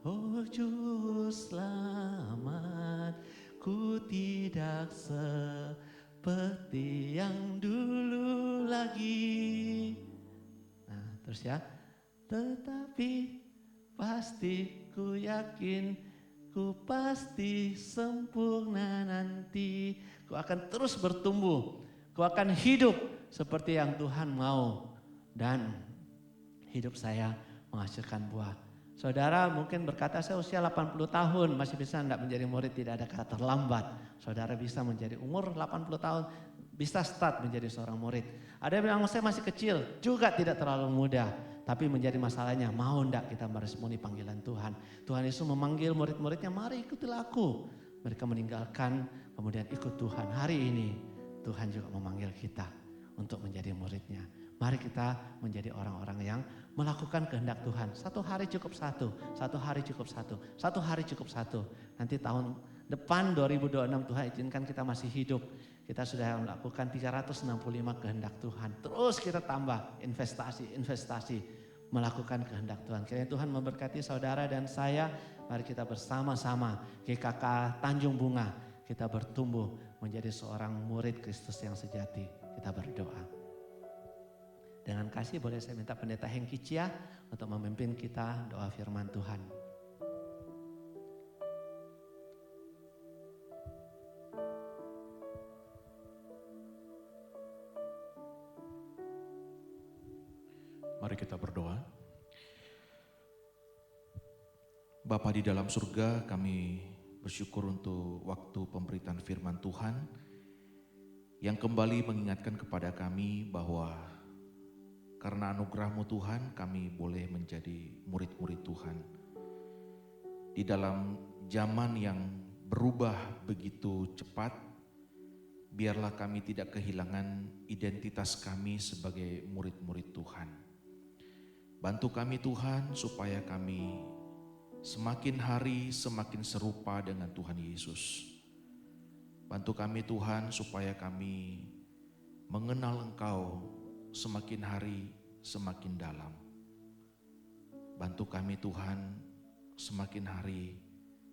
Oh juru selamat, ku tidak seperti yang dulu lagi. Nah terus ya, tetapi pasti ku yakin, ku pasti sempurna nanti. Ku akan terus bertumbuh, ku akan hidup seperti yang Tuhan mau. Dan hidup saya menghasilkan buah. Saudara mungkin berkata saya usia 80 tahun masih bisa enggak menjadi murid, tidak ada kata terlambat. Saudara bisa menjadi umur 80 tahun bisa start menjadi seorang murid. Ada yang bilang saya masih kecil, juga tidak terlalu muda. Tapi menjadi masalahnya, mau enggak kita meresponi panggilan Tuhan. Tuhan Yesus memanggil murid-muridnya, mari ikutilah aku. Mereka meninggalkan, kemudian ikut Tuhan. Hari ini Tuhan juga memanggil kita untuk menjadi muridnya. Mari kita menjadi orang-orang yang melakukan kehendak Tuhan. Satu hari cukup satu, satu hari cukup satu, satu hari cukup satu. Nanti tahun depan 2026 Tuhan izinkan kita masih hidup. Kita sudah melakukan 365 kehendak Tuhan. Terus kita tambah investasi, melakukan kehendak Tuhan. Kiranya Tuhan memberkati saudara dan saya. Mari kita bersama-sama GKK Tanjung Bunga. Kita bertumbuh menjadi seorang murid Kristus yang sejati. Kita berdoa. Dengan kasih boleh saya minta Pendeta Hengki Chia untuk memimpin kita doa firman Tuhan. Mari kita berdoa. Bapa di dalam surga, kami bersyukur untuk waktu pemberitaan firman Tuhan yang kembali mengingatkan kepada kami bahwa karena anugerah-Mu Tuhan, kami boleh menjadi murid-murid Tuhan. Di dalam zaman yang berubah begitu cepat, biarlah kami tidak kehilangan identitas kami sebagai murid-murid Tuhan. Bantu kami Tuhan supaya kami semakin hari semakin serupa dengan Tuhan Yesus. Bantu kami Tuhan supaya kami mengenal Engkau semakin hari semakin dalam. Bantu kami Tuhan semakin hari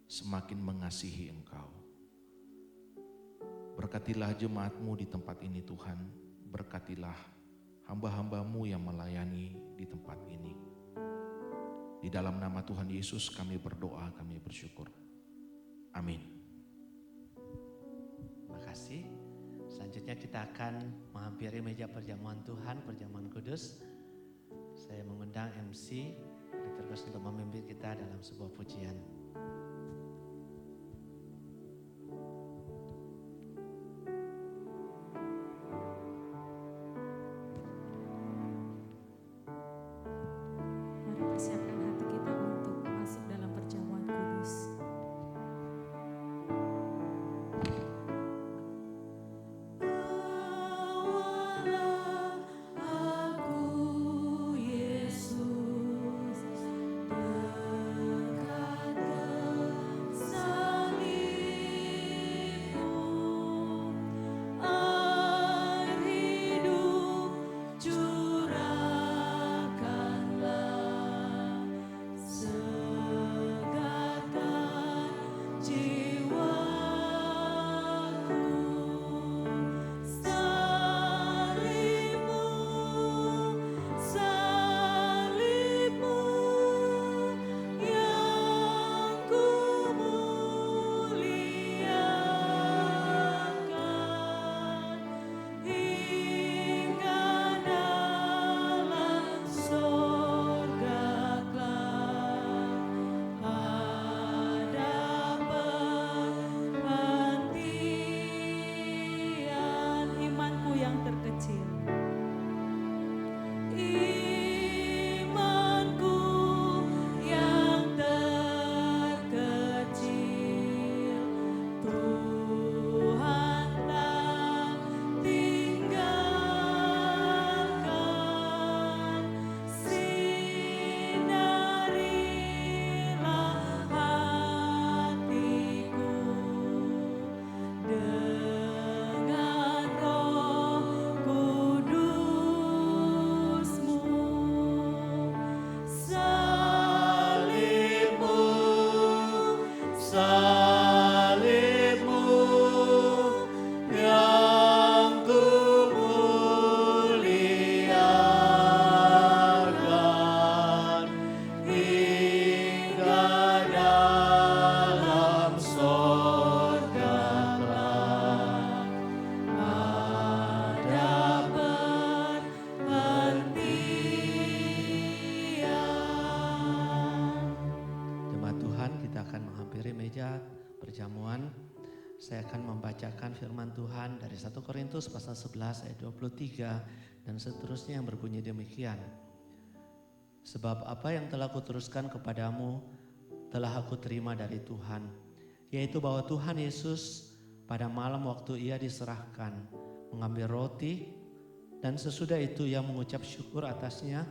semakin mengasihi Engkau. Berkatilah jemaat-Mu di tempat ini Tuhan. Berkatilah hamba-hamba-Mu yang melayani di tempat ini. Di dalam nama Tuhan Yesus kami berdoa, kami bersyukur. Amin. Terima kasih. Selanjutnya kita akan menghampiri meja perjamuan Tuhan, perjamuan kudus. Saya mengundang MC Terus untuk memimpin kita dalam sebuah pujian. Mari persiapkan hati kita untuk masuk dalam perjamuan kudus. Aku Yesus dekat Saya akan membacakan firman Tuhan dari 1 Korintus pasal 11 ayat 23 dan seterusnya yang berbunyi demikian. Sebab apa yang telah kuteruskan kepadamu telah aku terima dari Tuhan, yaitu bahwa Tuhan Yesus pada malam waktu ia diserahkan mengambil roti, dan sesudah itu ia mengucap syukur atasnya,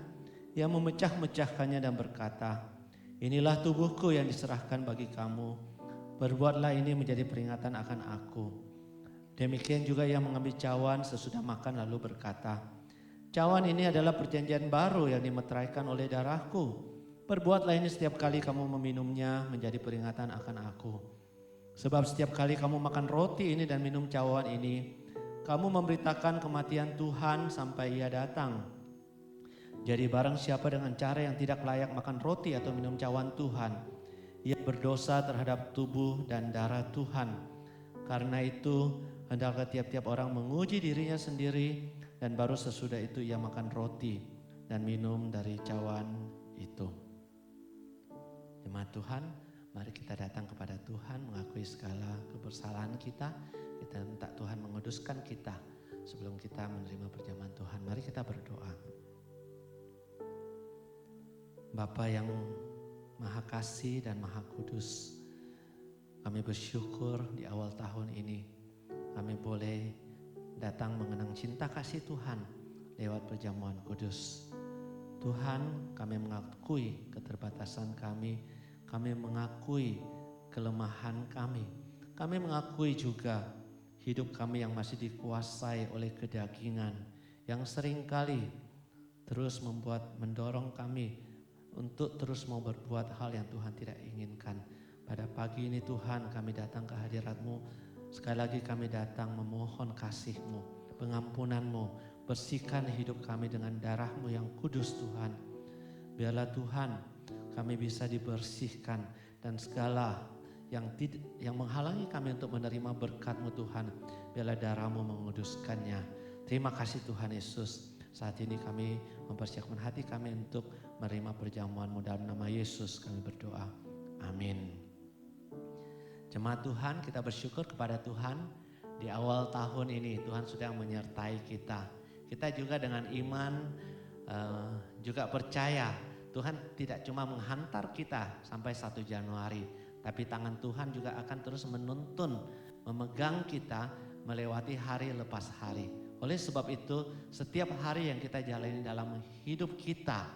ia memecah-mecahkannya dan berkata, inilah tubuhku yang diserahkan bagi kamu, berbuatlah ini menjadi peringatan akan aku. Demikian juga ia mengambil cawan sesudah makan lalu berkata, cawan ini adalah perjanjian baru yang dimeteraikan oleh darahku, berbuatlah ini setiap kali kamu meminumnya menjadi peringatan akan aku. Sebab setiap kali kamu makan roti ini dan minum cawan ini, kamu memberitakan kematian Tuhan sampai ia datang. Jadi barang siapa dengan cara yang tidak layak makan roti atau minum cawan Tuhan, ia berdosa terhadap tubuh dan darah Tuhan. Karena itu hendaklah tiap-tiap orang menguji dirinya sendiri, dan baru sesudah itu ia makan roti dan minum dari cawan itu. Jemaat Tuhan, mari kita datang kepada Tuhan mengakui segala kebersalahan kita. Kita minta Tuhan menguduskan kita sebelum kita menerima perjamuan Tuhan. Mari kita berdoa. Bapa yang Maha Kasih dan Maha Kudus, kami bersyukur di awal tahun ini kami boleh datang mengenang cinta kasih Tuhan lewat perjamuan kudus. Tuhan, kami mengakui keterbatasan kami mengakui kelemahan kami mengakui juga hidup kami yang masih dikuasai oleh kedagingan yang seringkali terus mendorong kami untuk terus mau berbuat hal yang Tuhan tidak inginkan. Pada pagi ini Tuhan, kami datang ke hadirat-Mu. Sekali lagi kami datang memohon kasih-Mu, pengampunan-Mu. Bersihkan hidup kami dengan darah-Mu yang kudus Tuhan. Biarlah Tuhan kami bisa dibersihkan dan segala yang menghalangi kami untuk menerima berkat-Mu Tuhan, biarlah darah-Mu menguduskannya. Terima kasih Tuhan Yesus. Saat ini kami mempersiapkan hati kami untuk menerima perjamuan-Mu, dalam nama Yesus kami berdoa. Amin. Jemaat Tuhan, kita bersyukur kepada Tuhan di awal tahun ini Tuhan sudah menyertai kita. Kita juga dengan iman juga percaya Tuhan tidak cuma menghantar kita sampai 1 Januari, tapi tangan Tuhan juga akan terus menuntun, memegang kita melewati hari lepas hari. Oleh sebab itu, setiap hari yang kita jalani dalam hidup kita,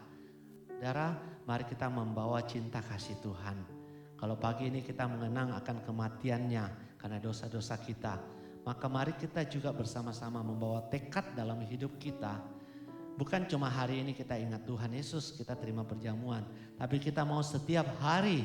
saudara, mari kita membawa cinta kasih Tuhan. Kalau pagi ini kita mengenang akan kematiannya karena dosa-dosa kita, maka mari kita juga bersama-sama membawa tekad dalam hidup kita. Bukan cuma hari ini kita ingat Tuhan Yesus, kita terima perjamuan, tapi kita mau setiap hari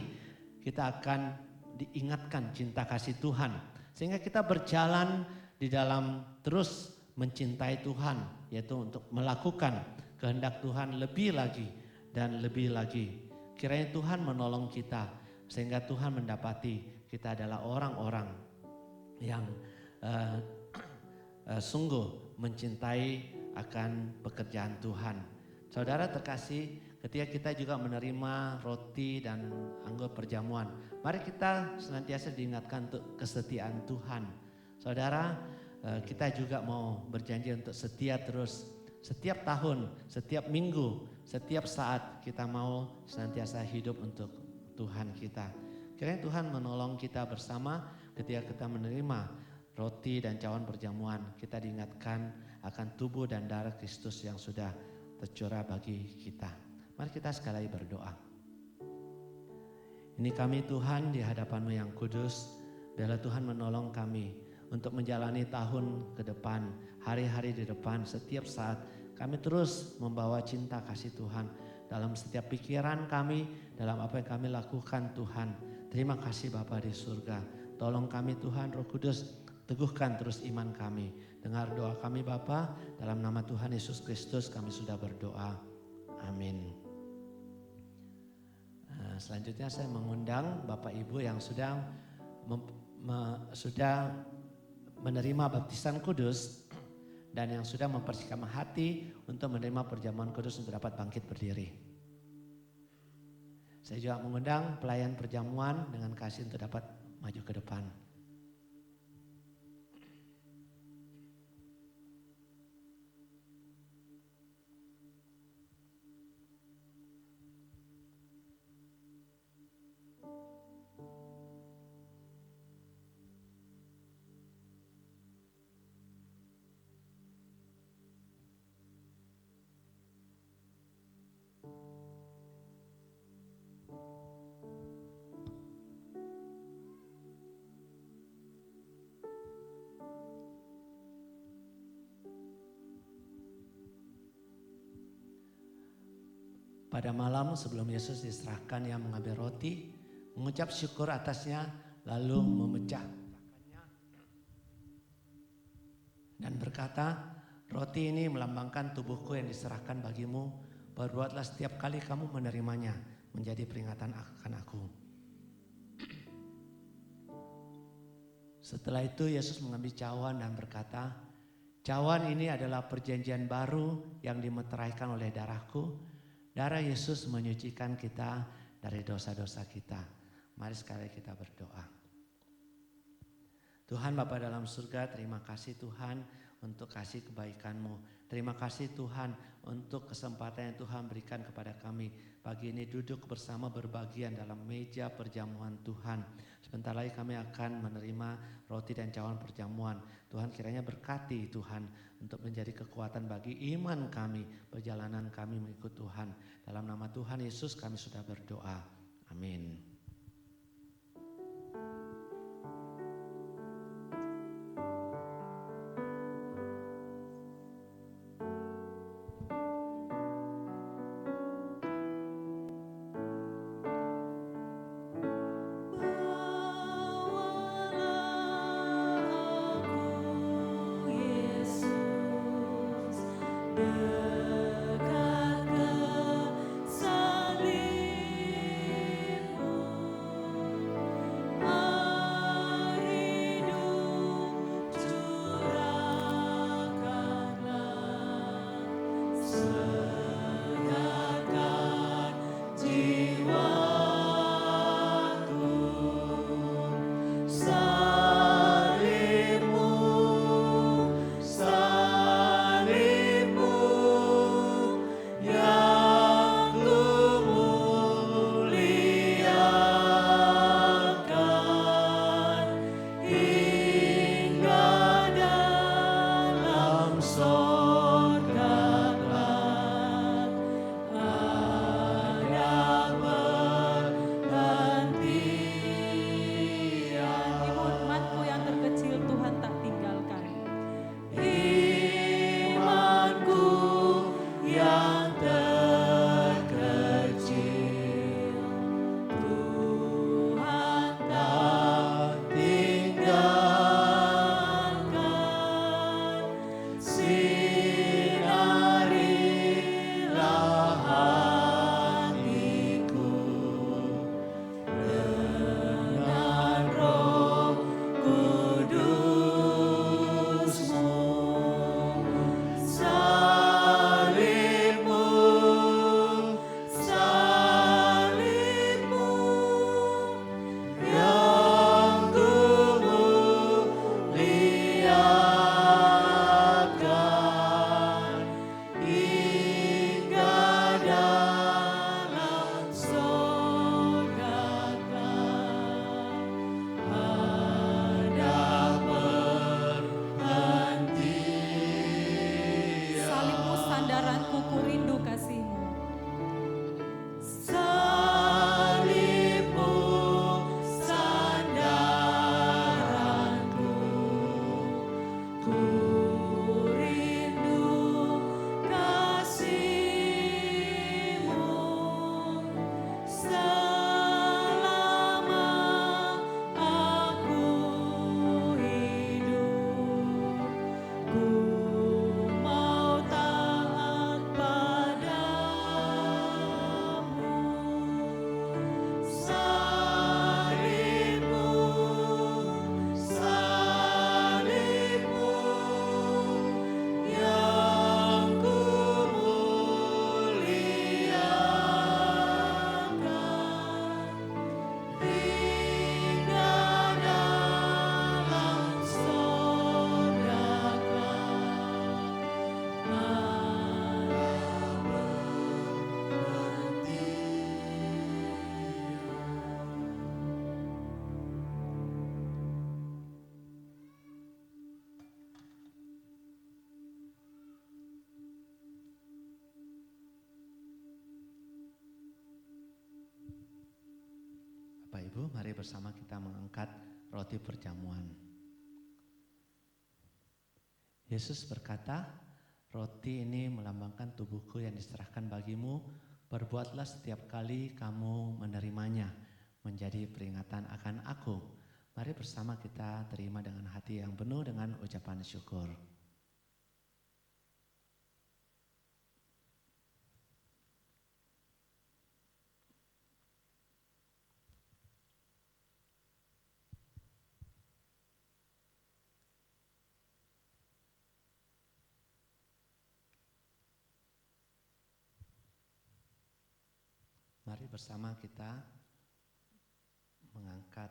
kita akan diingatkan cinta kasih Tuhan. Sehingga kita berjalan di dalam terus mencintai Tuhan, yaitu untuk melakukan kehendak Tuhan lebih lagi dan lebih lagi. Kiranya Tuhan menolong kita, sehingga Tuhan mendapati kita adalah orang-orang yang sungguh mencintai akan pekerjaan Tuhan. Saudara terkasih, ketika kita juga menerima roti dan anggur perjamuan, mari kita senantiasa diingatkan untuk kesetiaan Tuhan. Saudara, kita juga mau berjanji untuk setia terus. Setiap tahun, setiap minggu, setiap saat kita mau senantiasa hidup untuk Tuhan kita. Kiranya Tuhan menolong kita bersama ketika kita menerima roti dan cawan perjamuan. Kita diingatkan akan tubuh dan darah Kristus yang sudah tercurah bagi kita. Mari kita sekali lagi berdoa. Ini kami Tuhan di hadapan-Mu yang kudus. Biarlah Tuhan menolong kami untuk menjalani tahun ke depan, hari-hari di depan, setiap saat kami terus membawa cinta kasih Tuhan dalam setiap pikiran kami, dalam apa yang kami lakukan Tuhan. Terima kasih Bapa di surga. Tolong kami Tuhan, Roh Kudus, teguhkan terus iman kami. Dengar doa kami Bapa, dalam nama Tuhan Yesus Kristus kami sudah berdoa. Amin. Selanjutnya saya mengundang Bapak Ibu yang sudah menerima baptisan kudus dan yang sudah mempersiapkan hati untuk menerima perjamuan kudus untuk dapat bangkit berdiri. Saya juga mengundang pelayan perjamuan dengan kasih untuk dapat maju ke depan. Pada malam sebelum Yesus diserahkan, ia mengambil roti, mengucap syukur atasnya, lalu memecah dan berkata, roti ini melambangkan tubuhku yang diserahkan bagimu. Berbuatlah setiap kali kamu menerimanya menjadi peringatan akan aku. Setelah itu Yesus mengambil cawan dan berkata, cawan ini adalah perjanjian baru yang dimeteraikan oleh darahku. Darah Yesus menyucikan kita dari dosa-dosa kita. Mari sekali kita berdoa. Tuhan Bapa dalam surga, terima kasih Tuhan untuk kasih kebaikan-Mu. Terima kasih Tuhan untuk kesempatan yang Tuhan berikan kepada kami. Pagi ini duduk bersama berbagian dalam meja perjamuan Tuhan. Sebentar lagi kami akan menerima roti dan cawan perjamuan. Tuhan kiranya berkati Tuhan untuk menjadi kekuatan bagi iman kami, perjalanan kami mengikut Tuhan. Dalam nama Tuhan Yesus kami sudah berdoa. Amin. Bapak Ibu, mari bersama kita mengangkat roti perjamuan. Yesus berkata, roti ini melambangkan tubuhku yang diserahkan bagimu. Perbuatlah setiap kali kamu menerimanya menjadi peringatan akan aku. Mari bersama kita terima dengan hati yang penuh dengan ucapan syukur. Mari bersama kita mengangkat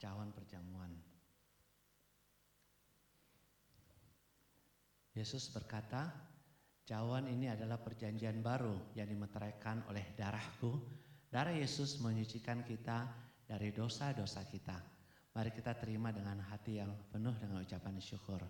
cawan perjamuan. Yesus berkata, cawan ini adalah perjanjian baru yang dimeteraikan oleh darahku. Darah Yesus menyucikan kita dari dosa-dosa kita. Mari kita terima dengan hati yang penuh dengan ucapan syukur.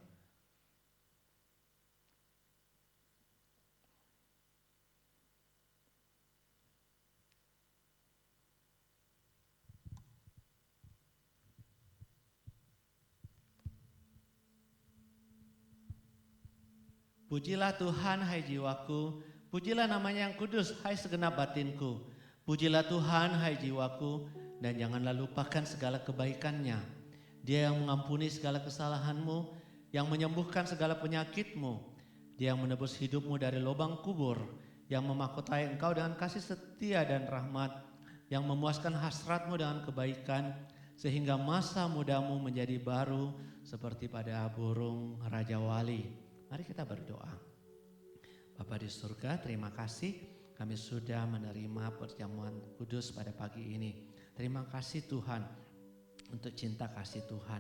Pujilah Tuhan hai jiwaku, pujilah namanya yang kudus hai segenap batinku. Pujilah Tuhan hai jiwaku, dan janganlah lupakan segala kebaikannya. Dia yang mengampuni segala kesalahanmu, yang menyembuhkan segala penyakitmu. Dia yang menebus hidupmu dari lubang kubur, yang memahkotai engkau dengan kasih setia dan rahmat, yang memuaskan hasratmu dengan kebaikan, sehingga masa mudamu menjadi baru seperti pada burung Raja Wali. Mari kita berdoa. Bapa di surga, terima kasih kami sudah menerima perjamuan kudus pada pagi ini. Terima kasih Tuhan untuk cinta kasih Tuhan.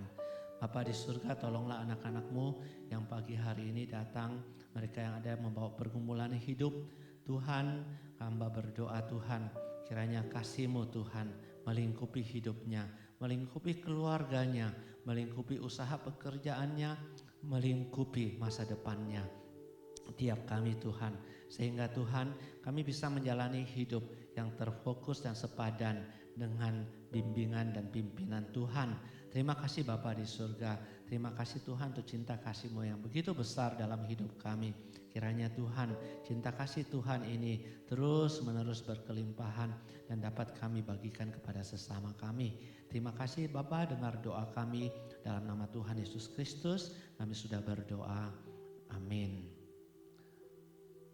Bapa di surga, tolonglah anak-anak-Mu yang pagi hari ini datang, mereka yang ada membawa pergumulan hidup. Tuhan, hamba berdoa Tuhan, kiranya kasih-Mu Tuhan melingkupi hidupnya, melingkupi keluarganya, melingkupi usaha pekerjaannya, melingkupi masa depannya. Tiap kami Tuhan, sehingga Tuhan kami bisa menjalani hidup yang terfokus dan sepadan dengan bimbingan dan pimpinan Tuhan. Terima kasih Bapa di surga, terima kasih Tuhan untuk cinta kasih-Mu yang begitu besar dalam hidup kami. Kiranya Tuhan, cinta kasih Tuhan ini terus menerus berkelimpahan dan dapat kami bagikan kepada sesama kami. Terima kasih Bapa, dengar doa kami dalam nama Tuhan Yesus Kristus. Kami sudah berdoa. Amin.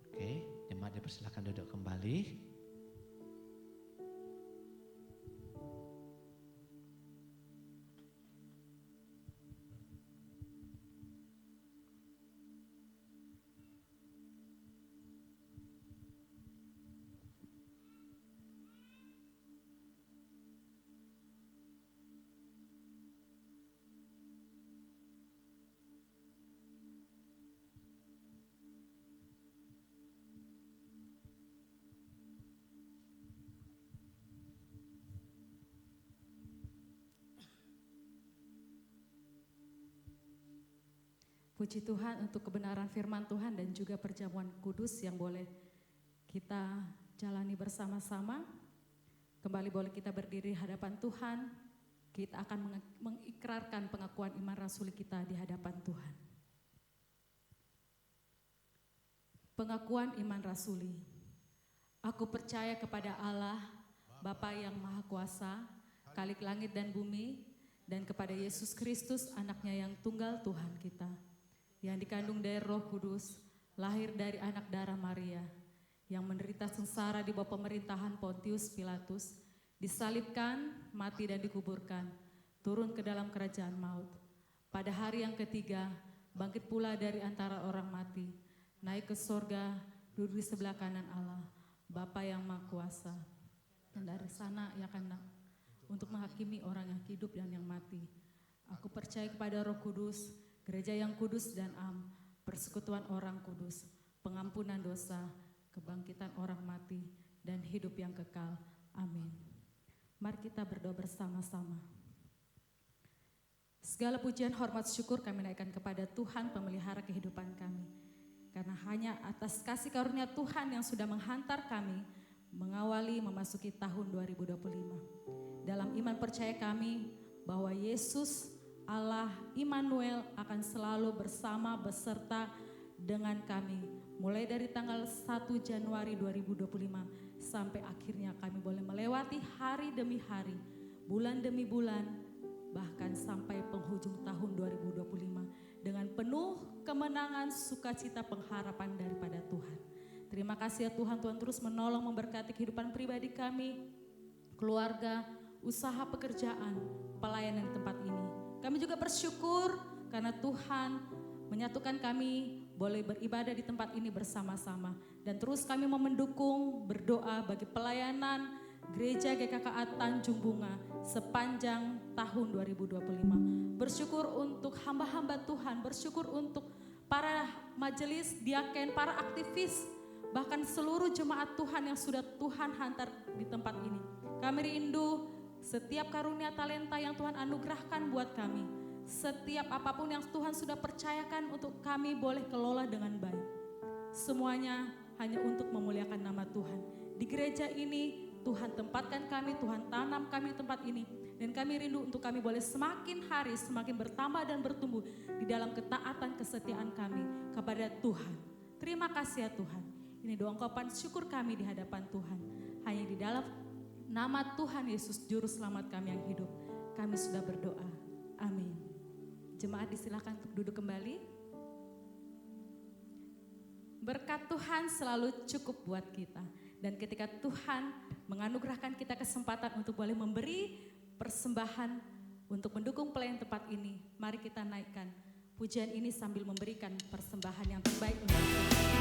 Oke, jemaat dipersilakan duduk kembali. Puji Tuhan untuk kebenaran firman Tuhan dan juga perjamuan kudus yang boleh kita jalani bersama-sama. Kembali boleh kita berdiri di hadapan Tuhan. Kita akan mengikrarkan pengakuan iman rasuli kita di hadapan Tuhan. Pengakuan iman rasuli. Aku percaya kepada Allah, Bapa yang Maha Kuasa, Khalik langit dan bumi, dan kepada Yesus Kristus, anaknya yang tunggal Tuhan kita, yang dikandung dari Roh Kudus, lahir dari anak darah Maria, yang menderita sengsara di bawah pemerintahan Pontius Pilatus, disalibkan, mati dan dikuburkan, turun ke dalam kerajaan maut. Pada hari yang ketiga, bangkit pula dari antara orang mati, naik ke sorga, duduk di sebelah kanan Allah, Bapa yang Maha Kuasa. Dan dari sana ia akan untuk menghakimi orang yang hidup dan yang mati. Aku percaya kepada Roh Kudus, gereja yang kudus dan am, persekutuan orang kudus, pengampunan dosa, kebangkitan orang mati, dan hidup yang kekal. Amin. Mari kita berdoa bersama-sama. Segala pujian, hormat, syukur kami naikkan kepada Tuhan pemelihara kehidupan kami. Karena hanya atas kasih karunia Tuhan yang sudah menghantar kami mengawali memasuki tahun 2025. Dalam iman percaya kami bahwa Yesus Allah Immanuel akan selalu bersama beserta dengan kami mulai dari tanggal 1 Januari 2025 sampai akhirnya kami boleh melewati hari demi hari, bulan demi bulan, bahkan sampai penghujung tahun 2025 dengan penuh kemenangan, sukacita, pengharapan daripada Tuhan. Terima kasih ya Tuhan, Tuhan terus menolong memberkati kehidupan pribadi kami, keluarga, usaha, pekerjaan, pelayanan di tempat ini. Kami juga bersyukur karena Tuhan menyatukan kami boleh beribadah di tempat ini bersama-sama. Dan terus kami mau mendukung, berdoa bagi pelayanan Gereja GKKA Tanjung Bunga sepanjang tahun 2025. Bersyukur untuk hamba-hamba Tuhan, bersyukur untuk para majelis, diaken, para aktivis, bahkan seluruh jemaat Tuhan yang sudah Tuhan hantar di tempat ini. Kami rindu setiap karunia talenta yang Tuhan anugerahkan buat kami. Setiap apapun yang Tuhan sudah percayakan untuk kami boleh kelola dengan baik. Semuanya hanya untuk memuliakan nama Tuhan. Di gereja ini Tuhan tempatkan kami, Tuhan tanam kami di tempat ini. Dan kami rindu untuk kami boleh semakin hari semakin bertambah dan bertumbuh di dalam ketaatan kesetiaan kami kepada Tuhan. Terima kasih ya Tuhan. Ini doa ungkapan syukur kami di hadapan Tuhan. Hanya di dalam nama Tuhan Yesus Juru Selamat kami yang hidup, kami sudah berdoa. Amin. Jemaat disilakan untuk duduk kembali. Berkat Tuhan selalu cukup buat kita. Dan ketika Tuhan menganugerahkan kita kesempatan untuk boleh memberi persembahan untuk mendukung pelayan tempat ini, mari kita naikkan pujian ini sambil memberikan persembahan yang terbaik untuk Tuhan.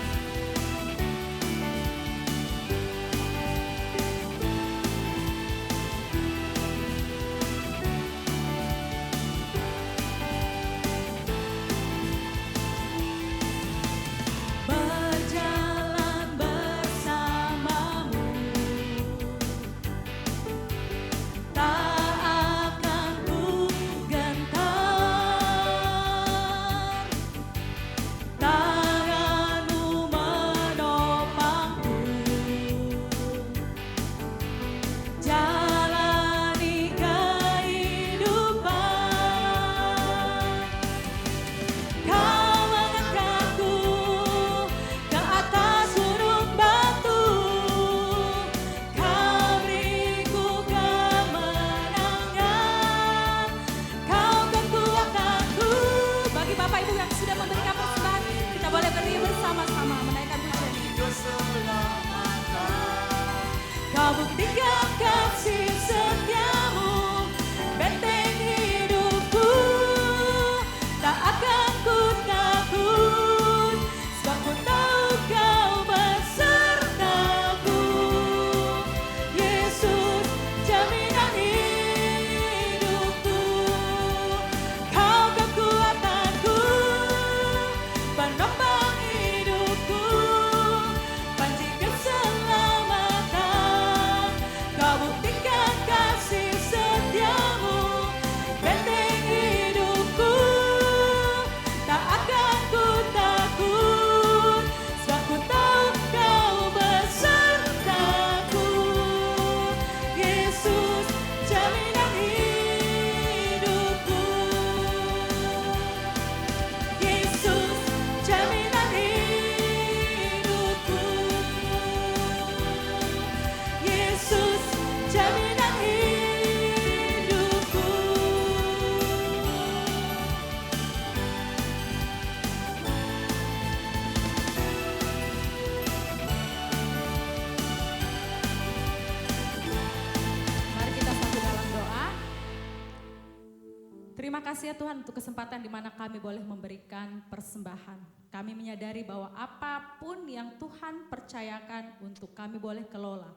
Terima kasih ya Tuhan untuk kesempatan di mana kami boleh memberikan persembahan. Kami menyadari bahwa apapun yang Tuhan percayakan untuk kami boleh kelola,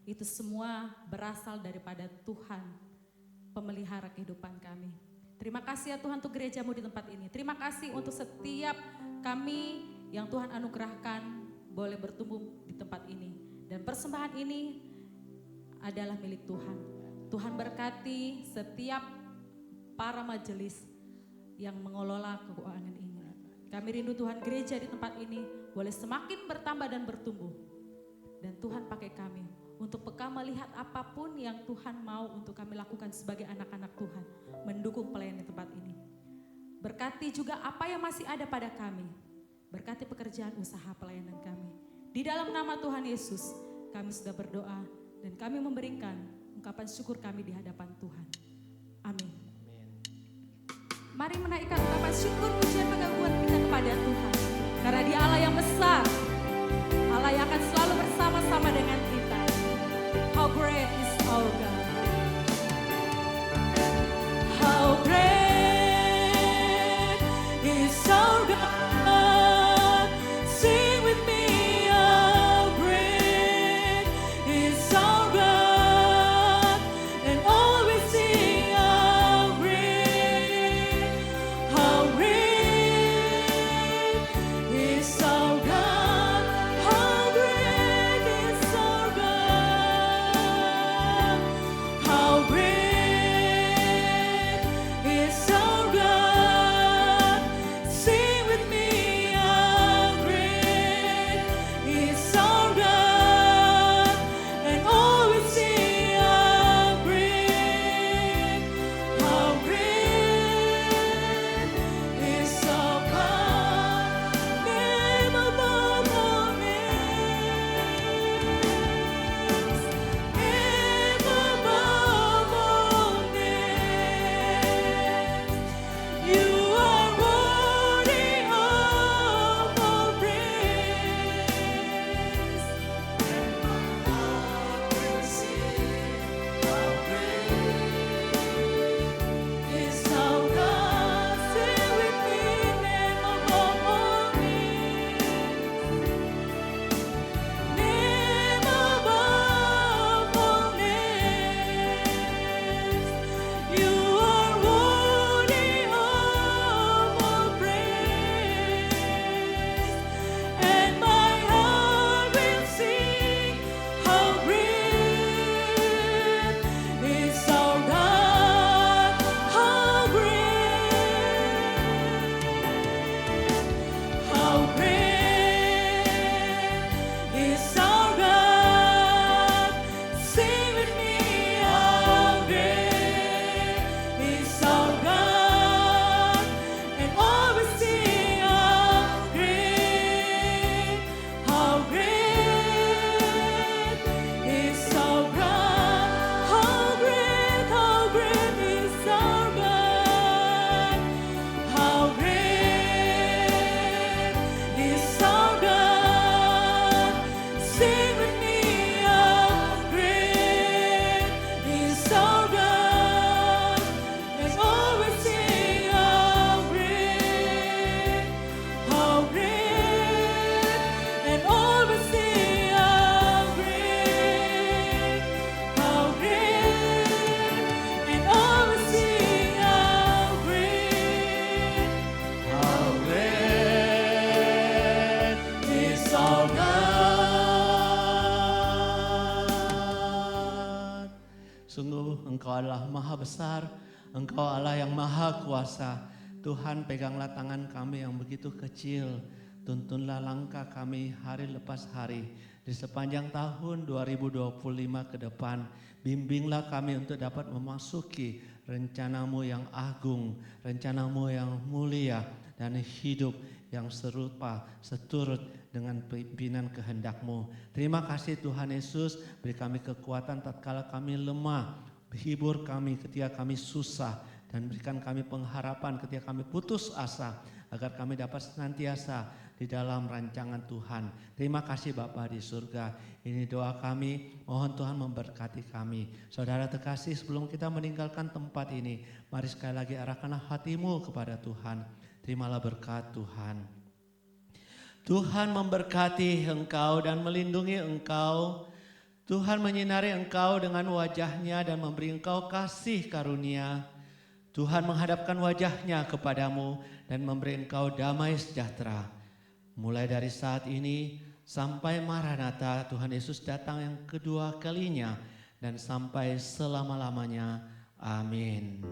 itu semua berasal daripada Tuhan, pemelihara kehidupan kami. Terima kasih ya Tuhan untuk gereja-Mu di tempat ini. Terima kasih untuk setiap kami yang Tuhan anugerahkan boleh bertumbuh di tempat ini. Dan persembahan ini adalah milik Tuhan. Tuhan berkati setiap para majelis yang mengelola keuangan ini. Kami rindu Tuhan gereja di tempat ini boleh semakin bertambah dan bertumbuh. Dan Tuhan pakai kami untuk peka melihat apapun yang Tuhan mau untuk kami lakukan sebagai anak-anak Tuhan. Mendukung pelayanan di tempat ini. Berkati juga apa yang masih ada pada kami. Berkati pekerjaan usaha pelayanan kami. Di dalam nama Tuhan Yesus, kami sudah berdoa dan kami memberikan ungkapan syukur kami di hadapan Tuhan. Amin. Mari menaikkan ungkapan syukur, pujian, pengakuan kita kepada Tuhan. Karena Dia Allah yang besar, Allah yang akan selalu bersama-sama dengan kita. How great is our God. How great is our God. Sing with me, how great is our God. And always sing, how great is our God. How great is our God. How great is our God. Sing with me, how great is our God. And always sing, how great is our God. Name above all names. Name above all names. You are worthy of all praise. And my heart will sing, how great is our God. Sing with me, name above all names. Name above all names. You are worthy of all praise. And my heart will sing, how great is our God. How great is our God. Sing with me, how great is our God. And always sing, how great is our God. How great is our God. How great is our God. Sing with me, how great is our God. And always sing, how great, and always sing, how great, and always sing, how great is our God. Sungguh Engkau adalah maha besar, Engkau Allah yang maha kuasa. Tuhan, peganglah tangan kami yang begitu kecil, tuntunlah langkah kami hari lepas hari di sepanjang tahun 2025 ke depan. Bimbinglah kami untuk dapat memasuki rencanamu yang agung, rencanamu yang mulia, dan hidup yang serupa, seturut dengan pimpinan kehendak-Mu. Terima kasih Tuhan Yesus, beri kami kekuatan tatkala kami lemah, hibur kami ketika kami susah, dan berikan kami pengharapan ketika kami putus asa, agar kami dapat senantiasa di dalam rancangan Tuhan. Terima kasih Bapa di surga. Ini doa kami, mohon Tuhan memberkati kami. Saudara terkasih, sebelum kita meninggalkan tempat ini, mari sekali lagi arahkanlah hatimu kepada Tuhan. Terimalah berkat Tuhan. Tuhan memberkati engkau dan melindungi engkau. Tuhan menyinari engkau dengan wajah-Nya dan memberi engkau kasih karunia. Tuhan menghadapkan wajah-Nya kepadamu dan memberi engkau damai sejahtera. Mulai dari saat ini sampai Maranatha, Tuhan Yesus datang yang kedua kalinya dan sampai selama-lamanya. Amin.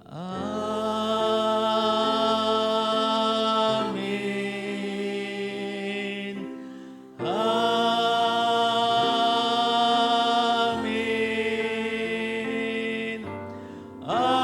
Amin. Amin. Amin.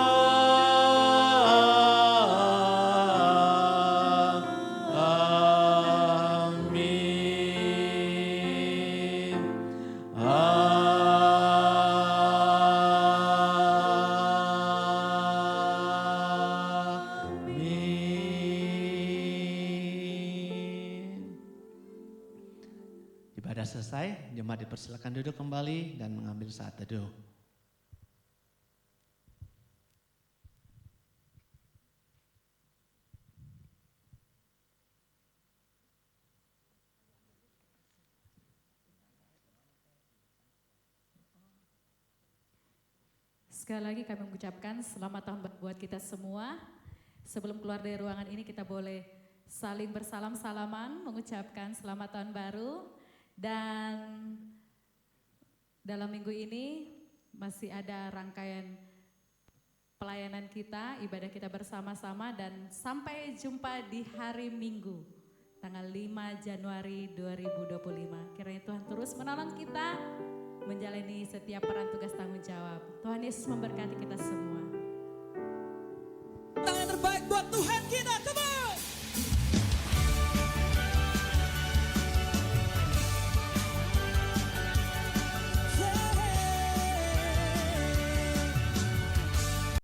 jemaat dipersilakan duduk kembali dan mengambil saat teduh. Sekali lagi kami mengucapkan selamat tahun baru buat kita semua. Sebelum keluar dari ruangan ini kita boleh saling bersalam-salaman, mengucapkan selamat tahun baru. Dan dalam minggu ini masih ada rangkaian pelayanan kita, ibadah kita bersama-sama, dan sampai jumpa di hari Minggu tanggal 5 Januari 2025. Kiranya Tuhan terus menolong kita menjalani setiap peran tugas tanggung jawab. Tuhan Yesus memberkati kita semua. Tangan terbaik buat Tuhan kita, come on!